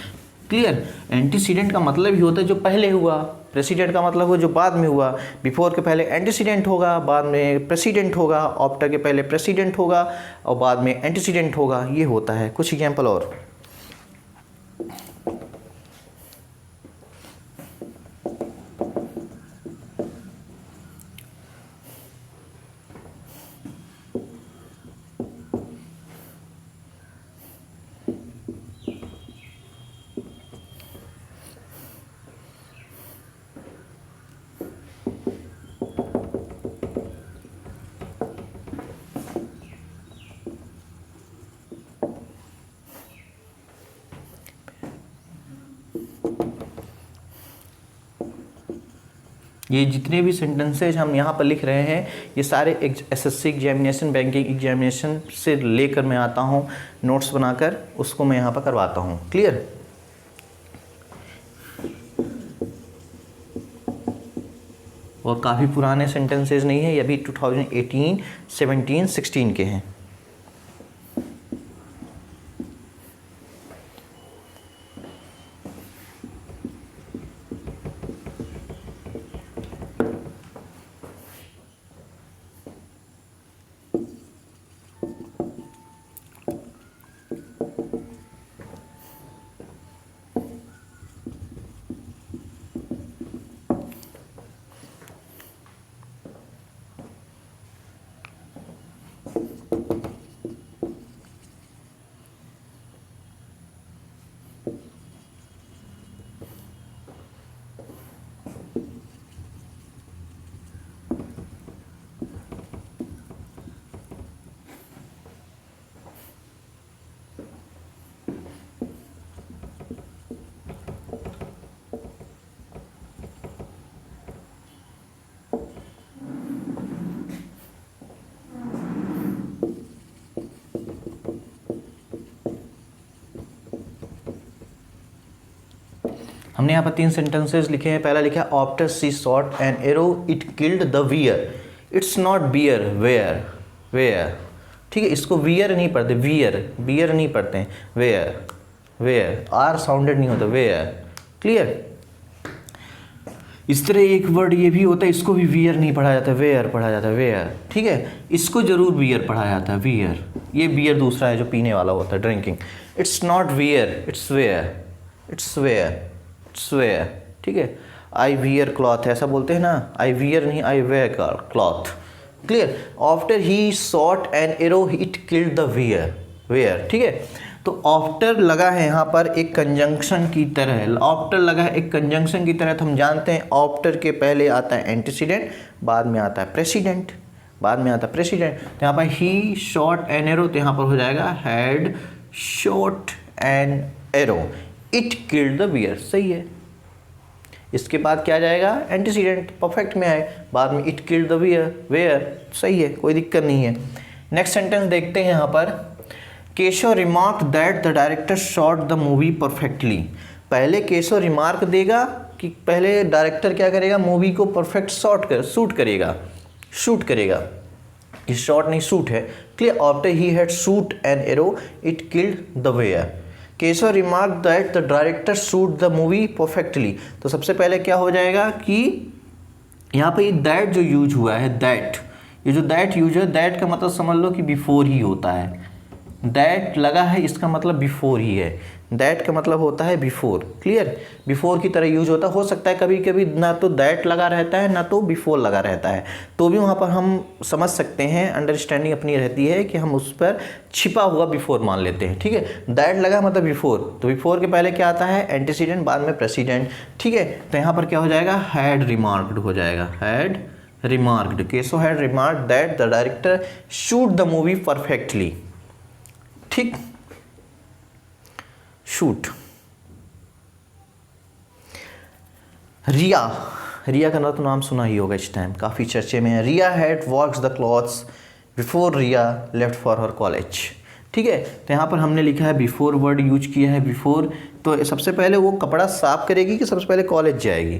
क्लियर? एंटीसीडेंट का मतलब ही होता है जो पहले हुआ, प्रेसिडेंट का मतलब हो जो बाद में हुआ। बिफोर के पहले एंटीसीडेंट होगा, बाद में प्रेसिडेंट होगा, आफ्टर के पहले प्रेसिडेंट होगा और बाद में एंटीसीडेंट होगा, ये होता है। कुछ एग्जाम्पल और, ये जितने भी सेंटेंसेज हम यहाँ पर लिख रहे हैं, ये सारे एसएससी एग्जामिनेशन, बैंकिंग एग्जामिनेशन से लेकर मैं आता हूँ नोट्स बनाकर, उसको मैं यहाँ पर करवाता हूँ। क्लियर? और काफ़ी पुराने सेंटेंसेज नहीं है, ये अभी 2018, 17, 16 के हैं। हमने यहाँ पर 3 सेंटेंसेस लिखे हैं। पहला लिखा है after she shot an arrow it killed the beer. It's not beer, bear, bear. ठीक है, इसको वियर नहीं पढ़ते, वियर, बियर नहीं पढ़ते हैं, वेयर, वेयर, आर साउंडेड नहीं होता, वेयर। क्लियर? इस तरह एक वर्ड ये भी होता है, इसको भी वियर नहीं पढ़ा जाता, वेयर पढ़ा जाता है, वेयर। ठीक है, इसको जरूर बियर पढ़ा जाता है, बियर। ये बियर दूसरा है जो पीने वाला होता है, drinking. It's not beer, it's bear, it's bear, it's bear. ठीक है, आई वियर क्लॉथ, ऐसा बोलते हैं ना, आई वियर नहीं, I wear cloth. Clear? After he shot an arrow it killed the wear, wear. ठीक है, तो आफ्टर लगा है यहाँ पर एक कंजंक्शन की तरह, आफ्टर लगा है एक कंजंक्शन की तरह। तो हम जानते हैं आफ्टर के पहले आता है एंटीसीडेंट, बाद में आता है प्रेसिडेंट, बाद में आता है प्रेसिडेंट। तो यहाँ पर ही शॉट एन एरो, तो यहाँ पर हो जाएगा had shot an arrow it killed the wear. सही है। इसके बाद क्या जाएगा, एंटीसीडेंट, परफेक्ट में आए, बाद में it killed the wear, bear. सही है, कोई दिक्कत नहीं है। नेक्स्ट सेंटेंस देखते हैं यहाँ पर, Keshav remark that the director shot the movie perfectly. पहले केशव रिमार्क देगा कि पहले डायरेक्टर क्या करेगा, मूवी को परफेक्ट शूट करेगा, ये शॉट नहीं शूट है, clear. After he had shoot an arrow it killed the bear. Keshav remark that the director shoot the movie perfectly. तो सबसे पहले क्या हो जाएगा कि यहाँ पे दैट जो यूज हुआ है, दैट, ये जो दैट यूज है, दैट का मतलब समझ लो कि बिफोर ही होता है। दैट लगा है, इसका मतलब बिफोर ही है। दैट का मतलब होता है बिफोर, क्लियर, बिफोर की तरह यूज होता है। हो सकता है कभी कभी ना तो दैट लगा रहता है ना तो बिफोर लगा रहता है, तो भी वहाँ पर हम समझ सकते हैं, अंडरस्टैंडिंग अपनी रहती है कि हम उस पर छिपा हुआ बिफोर मान लेते हैं, ठीक है। दैट लगा मतलब बिफोर, तो बिफोर के पहले क्या आता है, एंटीसीडेंट, बाद में प्रेसिडेंट, ठीक है। तो यहाँ पर क्या हो जाएगा, हैड रिमार्क्ड हो जाएगा, had remarked. Keshav had remarked that the director shoot the movie perfectly, ठीक। शूट। रिया का तो नाम सुना ही होगा इस टाइम, काफ़ी चर्चे में है। Riya had washed the clothes before Riya left for her college, ठीक है। तो यहाँ पर हमने लिखा है बिफोर, वर्ड यूज किया है बिफोर। तो सबसे पहले वो कपड़ा साफ करेगी कि सबसे पहले कॉलेज जाएगी?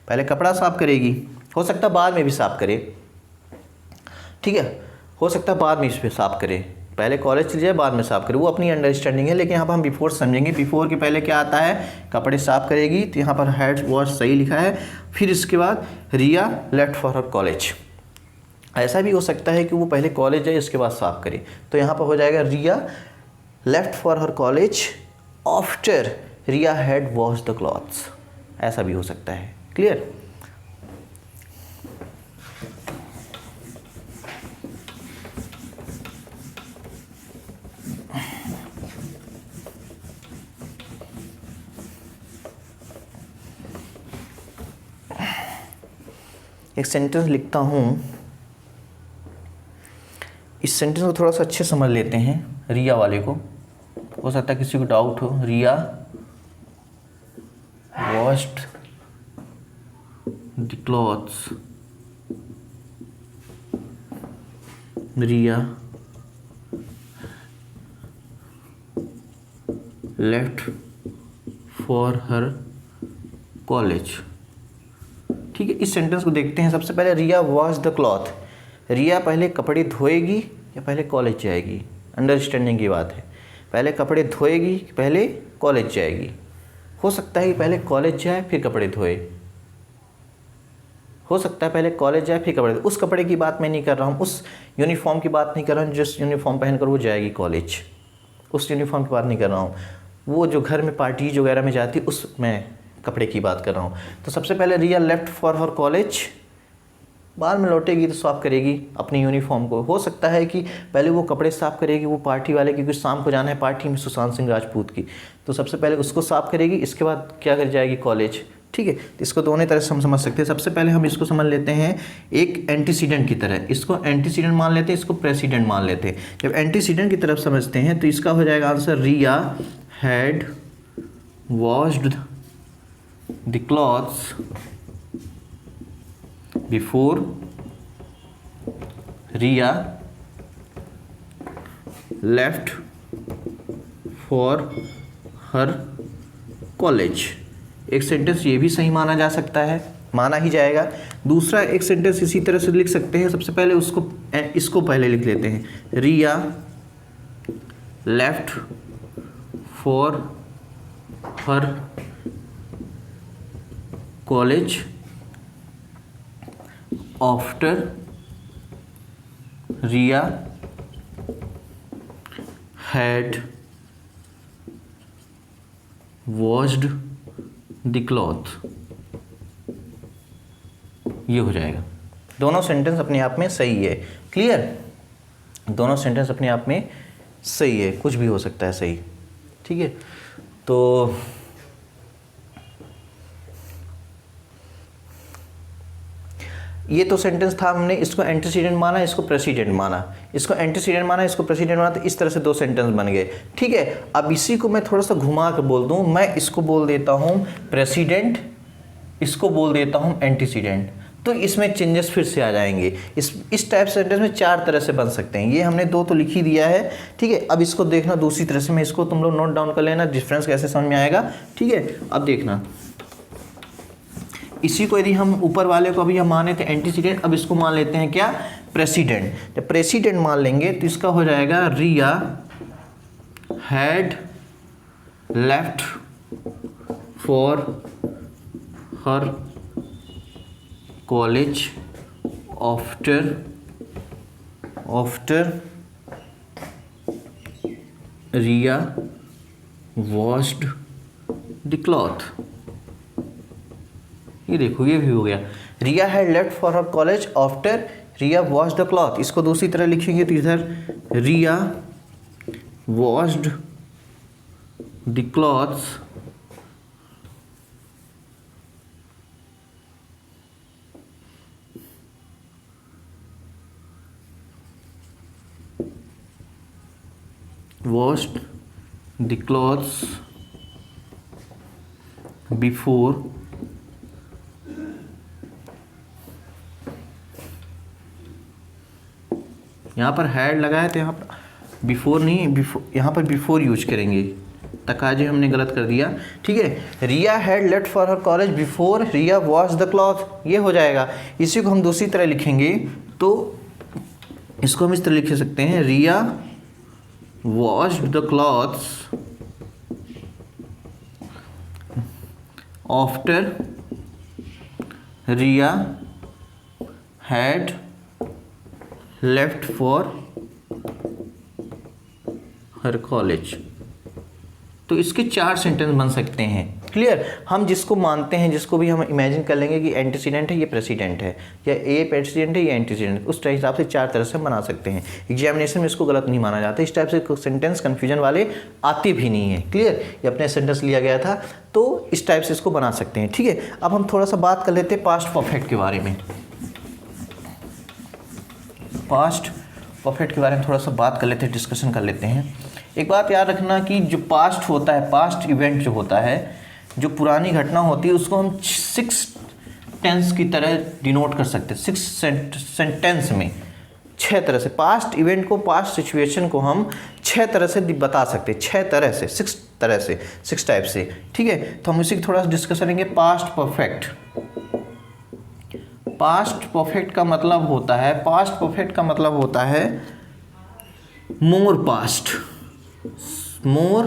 पहले कपड़ा साफ करेगी, हो सकता है बाद में भी साफ करे, ठीक है, हो सकता है बाद में इस पर साफ करे, पहले कॉलेज चली जाए बाद में साफ करे, वो अपनी अंडरस्टैंडिंग है। लेकिन यहाँ पर हम बिफोर समझेंगे। बिफोर के पहले क्या आता है, कपड़े साफ करेगी, तो यहाँ पर हैड वॉश सही लिखा है। फिर इसके बाद रिया लेफ्ट फॉर हर कॉलेज। ऐसा भी हो सकता है कि वो पहले कॉलेज जाए इसके बाद साफ करे, तो यहाँ पर हो जाएगा Riya left for her college after Riya had wash the clothes, ऐसा भी हो सकता है, क्लियर। एक सेंटेंस लिखता हूँ, इस सेंटेंस को थोड़ा सा अच्छे समझ लेते हैं। रिया वाले को हो सकता है किसी को डाउट हो। Riya washed the clothes, Riya left for her college, ठीक है। इस सेंटेंस को देखते हैं। सबसे पहले Riya wash the cloth, Riya पहले कपड़े धोएगी या पहले कॉलेज जाएगी? अंडरस्टैंडिंग की बात है, पहले कपड़े धोएगी कि पहले कॉलेज जाएगी? हो सकता है कि पहले कॉलेज जाए फिर कपड़े धोए, हो सकता है पहले कॉलेज जाए फिर कपड़े। उस कपड़े की बात मैं नहीं कर रहा हूँ, उस यूनिफॉर्म की बात नहीं कर रहा हूँ जिस यूनिफॉर्म पहनकर वो जाएगी कॉलेज, उस यूनिफॉर्म की बात नहीं कर रहा हूँ। वो जो घर में पार्टीज वगैरह में जाती है उस मैं कपड़े की बात कर रहा हूँ। तो सबसे पहले रिया लेफ्ट फॉर हर कॉलेज, बाद में लौटेगी तो साफ़ करेगी अपनी यूनिफॉर्म को। हो सकता है कि पहले वो कपड़े साफ़ करेगी, वो पार्टी वाले, क्योंकि शाम को जाना है पार्टी में सुशांत सिंह राजपूत की, तो सबसे पहले उसको साफ़ करेगी, इसके बाद क्या कर जाएगी, कॉलेज, ठीक है। तो इसको दोनों तरह से हम समझ सकते हैं। सबसे पहले हम इसको समझ लेते हैं एक एंटीसीडेंट की तरह, इसको एंटीसीडेंट मान लेते हैं, इसको प्रेसिडेंट मान लेते हैं। जब एंटीसीडेंट की तरफ समझते हैं तो इसका हो जाएगा answer, Riya had washed the clothes before Riya left for her college। एक सेंटेंस ये भी सही माना जा सकता है, माना ही जाएगा। दूसरा एक सेंटेंस इसी तरह से लिख सकते हैं। सबसे पहले इसको पहले लिख लेते हैं, Riya left for her college after Riya had washed the cloth. ये हो जाएगा। दोनों सेंटेंस अपने आप में सही है, क्लियर, दोनों सेंटेंस अपने आप में सही है, कुछ भी हो सकता है सही, ठीक है। तो ये तो सेंटेंस था, हमने इसको एंटीसीडेंट माना, इसको प्रेसिडेंट माना, इसको एंटीसीडेंट माना, इसको प्रेसिडेंट माना, तो इस तरह से दो सेंटेंस बन गए, ठीक है। अब इसी को मैं थोड़ा सा घुमा कर बोल दूं, मैं इसको बोल देता हूं प्रेसिडेंट, इसको बोल देता हूं एंटीसीडेंट, तो इसमें चेंजेस फिर से आ जाएंगे। इस टाइप सेंटेंस में चार तरह से बन सकते हैं। ये हमने दो तो लिख ही दिया है, ठीक है। अब इसको देखना दूसरी तरह से, मैं इसको तुम लोग नोट डाउन कर लेना, डिफरेंस कैसे समझ में आएगा, ठीक है। अब देखना, इसी को यदि हम ऊपर वाले को अभी हम माने थे एंटीसीडेंट, अब इसको मान लेते हैं क्या, प्रेसिडेंट। जब प्रेसिडेंट मान लेंगे तो इसका हो जाएगा Riya had left for her college after Riya washed the cloth. ये देखो ये भी हो गया, Riya had left for her college after Riya washed the cloth. इसको दूसरी तरह लिखेंगे तो इधर Riya washed the clothes washed the clothes before यहाँ पर हैड लगाया तो यहाँ पर बिफोर नहीं, बिफोर यहाँ पर बिफोर यूज करेंगे, तकाजे हमने गलत कर दिया। ठीक है, Riya had left for her college before Riya wash the cloth, ये हो जाएगा। इसी को हम दूसरी तरह लिखेंगे तो इसको हम इस तरह लिख सकते हैं, रिया washed the clothes after Riya had left for her college। तो इसके 4 सेंटेंस बन सकते हैं। क्लियर, हम जिसको मानते हैं, जिसको भी हम इमेजिन कर लेंगे कि एंटीसीडेंट है, ये प्रेसिडेंट है, या ए प्रेसिडेंट है, ये एंटीसीडेंट, उस हिसाब से 4 तरह से बना सकते हैं। एग्जामिनेशन में इसको गलत नहीं माना जाता, इस टाइप से सेंटेंस कन्फ्यूजन वाले आते भी नहीं है। क्लियर, ये अपने सेंटेंस लिया गया था तो इस टाइप से इसको बना सकते हैं। ठीक है, अब हम थोड़ा सा बात कर लेते हैं पास्ट परफेक्ट के बारे में। पास्ट परफेक्ट के बारे में थोड़ा सा बात कर लेते हैं, डिस्कशन कर लेते हैं। एक बात याद रखना कि जो पास्ट होता है, पास्ट इवेंट जो होता है, जो पुरानी घटना होती है, उसको हम 6 टेंस की तरह डिनोट कर सकते हैं। 6 सेंटेंस में 6 तरह से पास्ट इवेंट को, पास्ट सिचुएशन को हम 6 तरह से बता सकते हैं। 6 तरह से, 6 तरह से, 6 टाइप से। ठीक है, तो हम इसी की थोड़ा सा डिस्कस करेंगे। Past perfect. पास्ट परफेक्ट का मतलब होता है, पास्ट परफेक्ट का मतलब होता है मोर पास्ट, मोर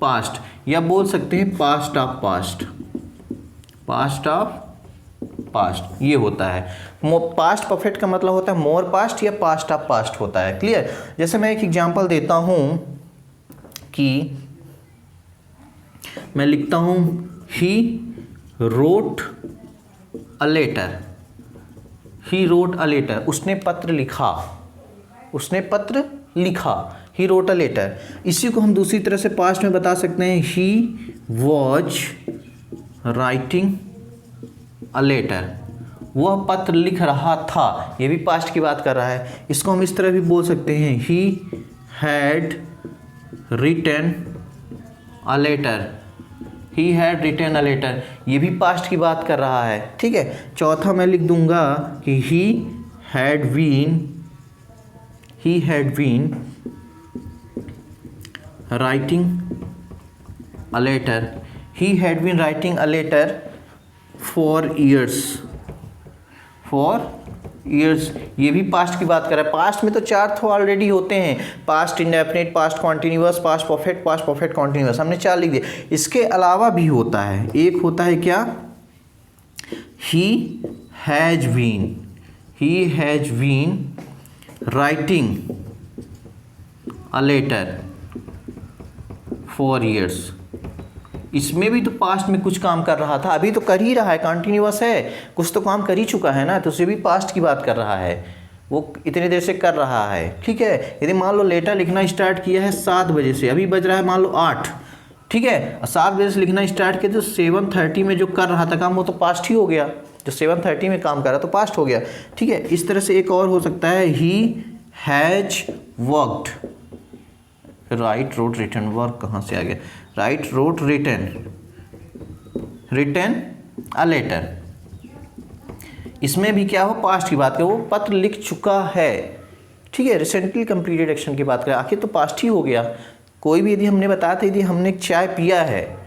पास्ट, या बोल सकते हैं past of past, past of past, ये होता है। पास्ट परफेक्ट का मतलब होता है मोर पास्ट या पास्ट ऑफ पास्ट होता है। क्लियर, जैसे मैं एक एग्जांपल देता हूं कि मैं लिखता हूं he wrote a letter, he wrote a letter, उसने पत्र लिखा, उसने पत्र लिखा, ही रोट अ लेटर। इसी को हम दूसरी तरह से पास्ट में बता सकते हैं, he was writing a letter, वह पत्र लिख रहा था, ये भी पास्ट की बात कर रहा है। इसको हम इस तरह भी बोल सकते हैं, he had written a letter, he had written a letter, ये भी पास्ट की बात कर रहा है। ठीक है, चौथा मैं लिख दूंगा कि he had been writing a letter, he had been writing a letter for years, ये भी पास्ट की बात कर रहा है। पास्ट में तो 4 तो ऑलरेडी होते हैं, past indefinite, past continuous, past perfect continuous, हमने 4 लिख दिए। इसके अलावा भी होता है, एक होता है क्या, he has been writing a letter for years, इसमें भी तो पास्ट में कुछ काम कर रहा था, अभी तो कर ही रहा है, कंटिन्यूअस है, कुछ तो काम कर ही चुका है ना, तो उसे भी पास्ट की बात कर रहा है, वो इतनी देर से कर रहा है। ठीक है, यदि मान लो लेटर लिखना स्टार्ट किया है 7 बजे से, अभी बज रहा है मान लो 8, ठीक है, 7 बजे से लिखना स्टार्ट किया तो 7:30 में जो कर रहा था काम वो तो पास्ट ही हो गया, जो 7:30 में काम कर रहा तो पास्ट हो गया। ठीक है, इस तरह से एक और हो सकता है, he has worked, write wrote written, work कहाँ से आ गया, write wrote written a letter, इसमें भी क्या हो, पास्ट की बात करें, वो पत्र लिख चुका है। ठीक है, रिसेंटली कंप्लीटेड एक्शन की बात करें, आखिर तो पास्ट ही हो गया। कोई भी यदि हमने बताया था, यदि हमने चाय पिया है,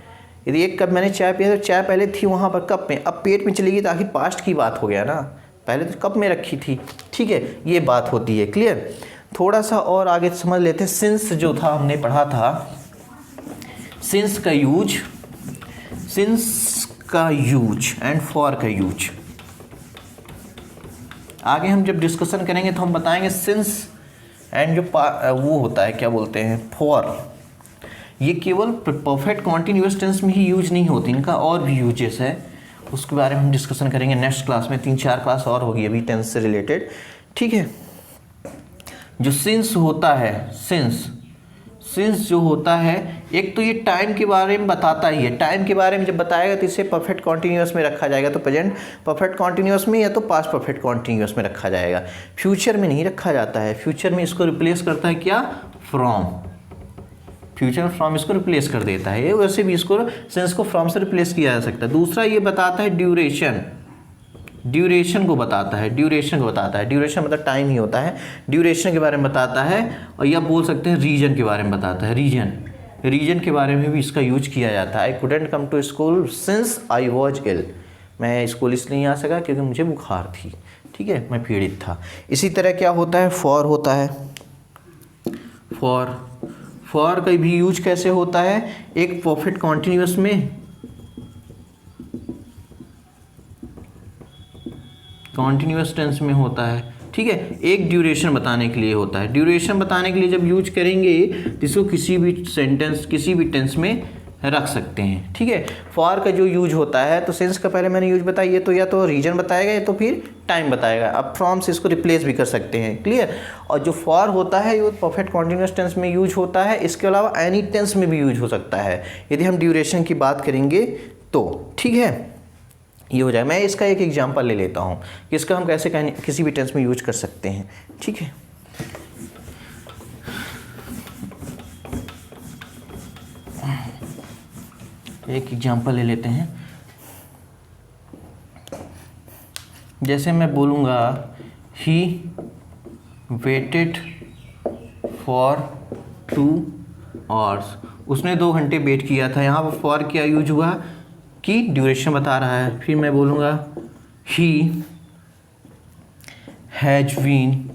यदि 1 कप मैंने चाय पिया तो चाय पहले थी वहाँ पर कप में, अब पेट में चली गई तो आखिर पास्ट की बात हो गया ना, पहले तो कप में रखी थी, ठीक है, ये बात होती है। क्लियर? थोड़ा सा और आगे समझ लेते हैं। सिंस जो था हमने पढ़ा था, सिंस का यूज एंड फॉर का यूज आगे हम जब डिस्कशन करेंगे तो हम बताएंगे सिंस एंड जो वो होता है क्या बोलते हैं फॉर, ये केवल परफेक्ट कॉन्टिन्यूअस टेंस में ही यूज नहीं होती, इनका और भी यूजेस है, उसके बारे में हम डिस्कशन करेंगे नेक्स्ट क्लास में। 3-4 क्लास और होगी अभी टेंस से रिलेटेड, ठीक है। जो सिंस होता है, सिंस जो होता है, एक तो ये टाइम के बारे में बताता ही है, टाइम के बारे में जब बताएगा तो इसे परफेक्ट कॉन्टिन्यूअस में रखा जाएगा, तो प्रेजेंट परफेक्ट कॉन्टिन्यूअस में या तो पास्ट परफेक्ट कॉन्टिन्यूअस में रखा जाएगा, फ्यूचर में नहीं रखा जाता है। फ्यूचर में इसको रिप्लेस करता है क्या? फ्रॉम। फ्यूचर फ्रॉम इसको रिप्लेस कर देता है, ये वैसे भी इसको सिंस को फ्रॉम से रिप्लेस किया जा सकता है। दूसरा ये बताता है ड्यूरेशन को बताता है, ड्यूरेशन मतलब टाइम ही होता है, ड्यूरेशन के बारे में बताता है, और या बोल सकते हैं रीजन के बारे में बताता है, रीजन के बारे में भी इसका यूज किया जाता है। I couldn't come to school since I was ill, मैं स्कूल इसलिए नहीं आ सका क्योंकि मुझे बुखार थी, ठीक है, मैं पीड़ित था। इसी तरह क्या होता है? फॉर होता है। फॉर का भी यूज कैसे होता है? एक परफेक्ट कॉन्टिन्यूअस में, कॉन्टिन्यूअस टेंस में होता है, ठीक है, एक ड्यूरेशन बताने के लिए होता है। ड्यूरेशन बताने के लिए जब यूज करेंगे तो इसको किसी भी सेंटेंस, किसी भी टेंस में रख सकते हैं, ठीक है। फॉर का जो यूज होता है, तो सेंस का पहले मैंने यूज बताया, ये तो या तो रीजन बताएगा या तो फिर टाइम बताएगा। अब फ्रॉम से इसको रिप्लेस भी कर सकते हैं, क्लियर। और जो फॉर होता है ये परफेक्ट कॉन्टिन्यूअस टेंस में यूज होता है, इसके अलावा एनी टेंस में भी यूज हो सकता है यदि हम ड्यूरेशन की बात करेंगे तो, ठीक है, ये हो जाए। मैं इसका एक एग्जांपल ले लेता हूँ कि इसका हम कैसे किसी भी टेंस में यूज कर सकते हैं, ठीक है। एक एग्जांपल ले लेते हैं, जैसे मैं बोलूँगा ही वेटेड फॉर 2 आवर्स, उसने 2 घंटे वेट किया था। यहाँ पर फॉर क्या यूज हुआ कि ड्यूरेशन बता रहा है। फिर मैं बोलूँगा he has been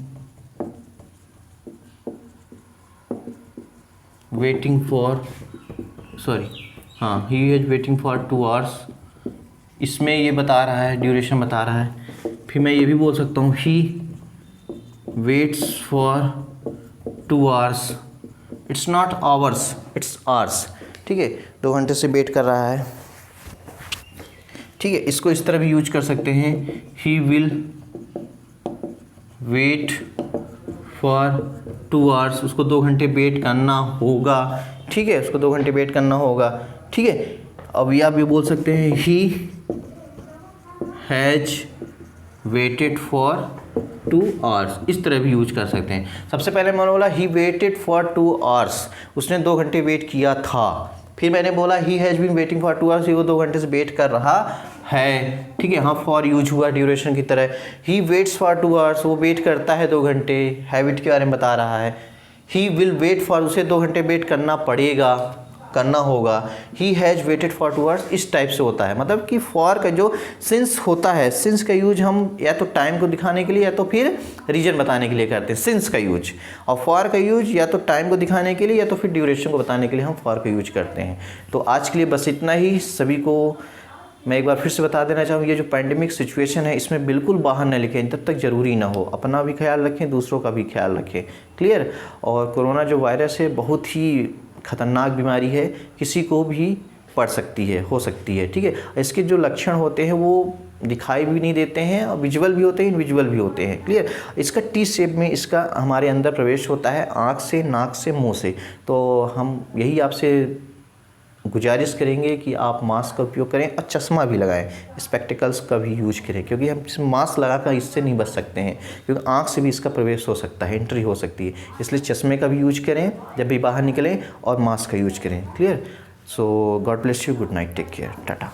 waiting for, he has waiting for 2 hours, इसमें ये बता रहा है, ड्यूरेशन बता रहा है। फिर मैं ये भी बोल सकता हूँ he waits for 2 hours, it's not hours it's hours, ठीक है, 2 घंटे से वेट कर रहा है, ठीक है। इसको इस तरह भी यूज कर सकते हैं, he will wait for 2 hours, उसको 2 घंटे वेट करना होगा, ठीक है, उसको 2 घंटे वेट करना होगा, ठीक है। अब या भी बोल सकते हैं he has waited for 2 hours, इस तरह भी यूज कर सकते हैं। सबसे पहले मैंने बोला ही वेटेड फॉर 2 आवर्स, उसने 2 घंटे वेट किया था। फिर मैंने बोला he has been waiting for 2 hours, वो 2 घंटे से वेट कर रहा है, ठीक है। हाँ, फॉर यूज हुआ ड्यूरेशन की तरह। ही वेट्स फॉर 2 आवर्स, वो वेट करता है 2 घंटे, हैबिट के बारे में बता रहा है। ही विल वेट फॉर, उसे 2 घंटे वेट करना पड़ेगा, करना होगा। He has waited for 2 hours, इस टाइप से होता है। मतलब कि फॉर का जो सिंस होता है, सिंस का यूज हम या तो टाइम को दिखाने के लिए या तो फिर रीजन बताने के लिए करते हैं, सिंस का यूज। और फॉर का यूज या तो टाइम को दिखाने के लिए या तो फिर ड्यूरेशन को बताने के लिए हम फॉर का यूज करते हैं। तो आज के लिए बस इतना ही। सभी को मैं एक बार फिर से बता देना चाहूँगा, ये जो पैंडेमिक सिचुएशन है इसमें बिल्कुल बाहर न निकलें जब तक ज़रूरी ना हो। अपना भी ख्याल रखें, दूसरों का भी ख्याल रखें, क्लियर। और कोरोना जो वायरस है बहुत ही खतरनाक बीमारी है, किसी को भी पड़ सकती है, हो सकती है, ठीक है। इसके जो लक्षण होते हैं वो दिखाई भी नहीं देते हैं, और विजुअल भी होते हैं, इनविजुअल भी होते हैं, क्लियर। इसका टी शेप में इसका हमारे अंदर प्रवेश होता है, आँख से, नाक से, मुंह से। तो हम यही आपसे गुजारिश करेंगे कि आप मास्क का उपयोग करें और चश्मा भी लगाएं, स्पेक्टिकल्स का भी यूज करें, क्योंकि हम मास्क लगाकर इससे नहीं बच सकते हैं, क्योंकि आँख से भी इसका प्रवेश हो सकता है, एंट्री हो सकती है। इसलिए चश्मे का भी यूज करें जब भी बाहर निकलें, और मास्क का यूज करें, clear. So God bless you, good night, take care, Tata.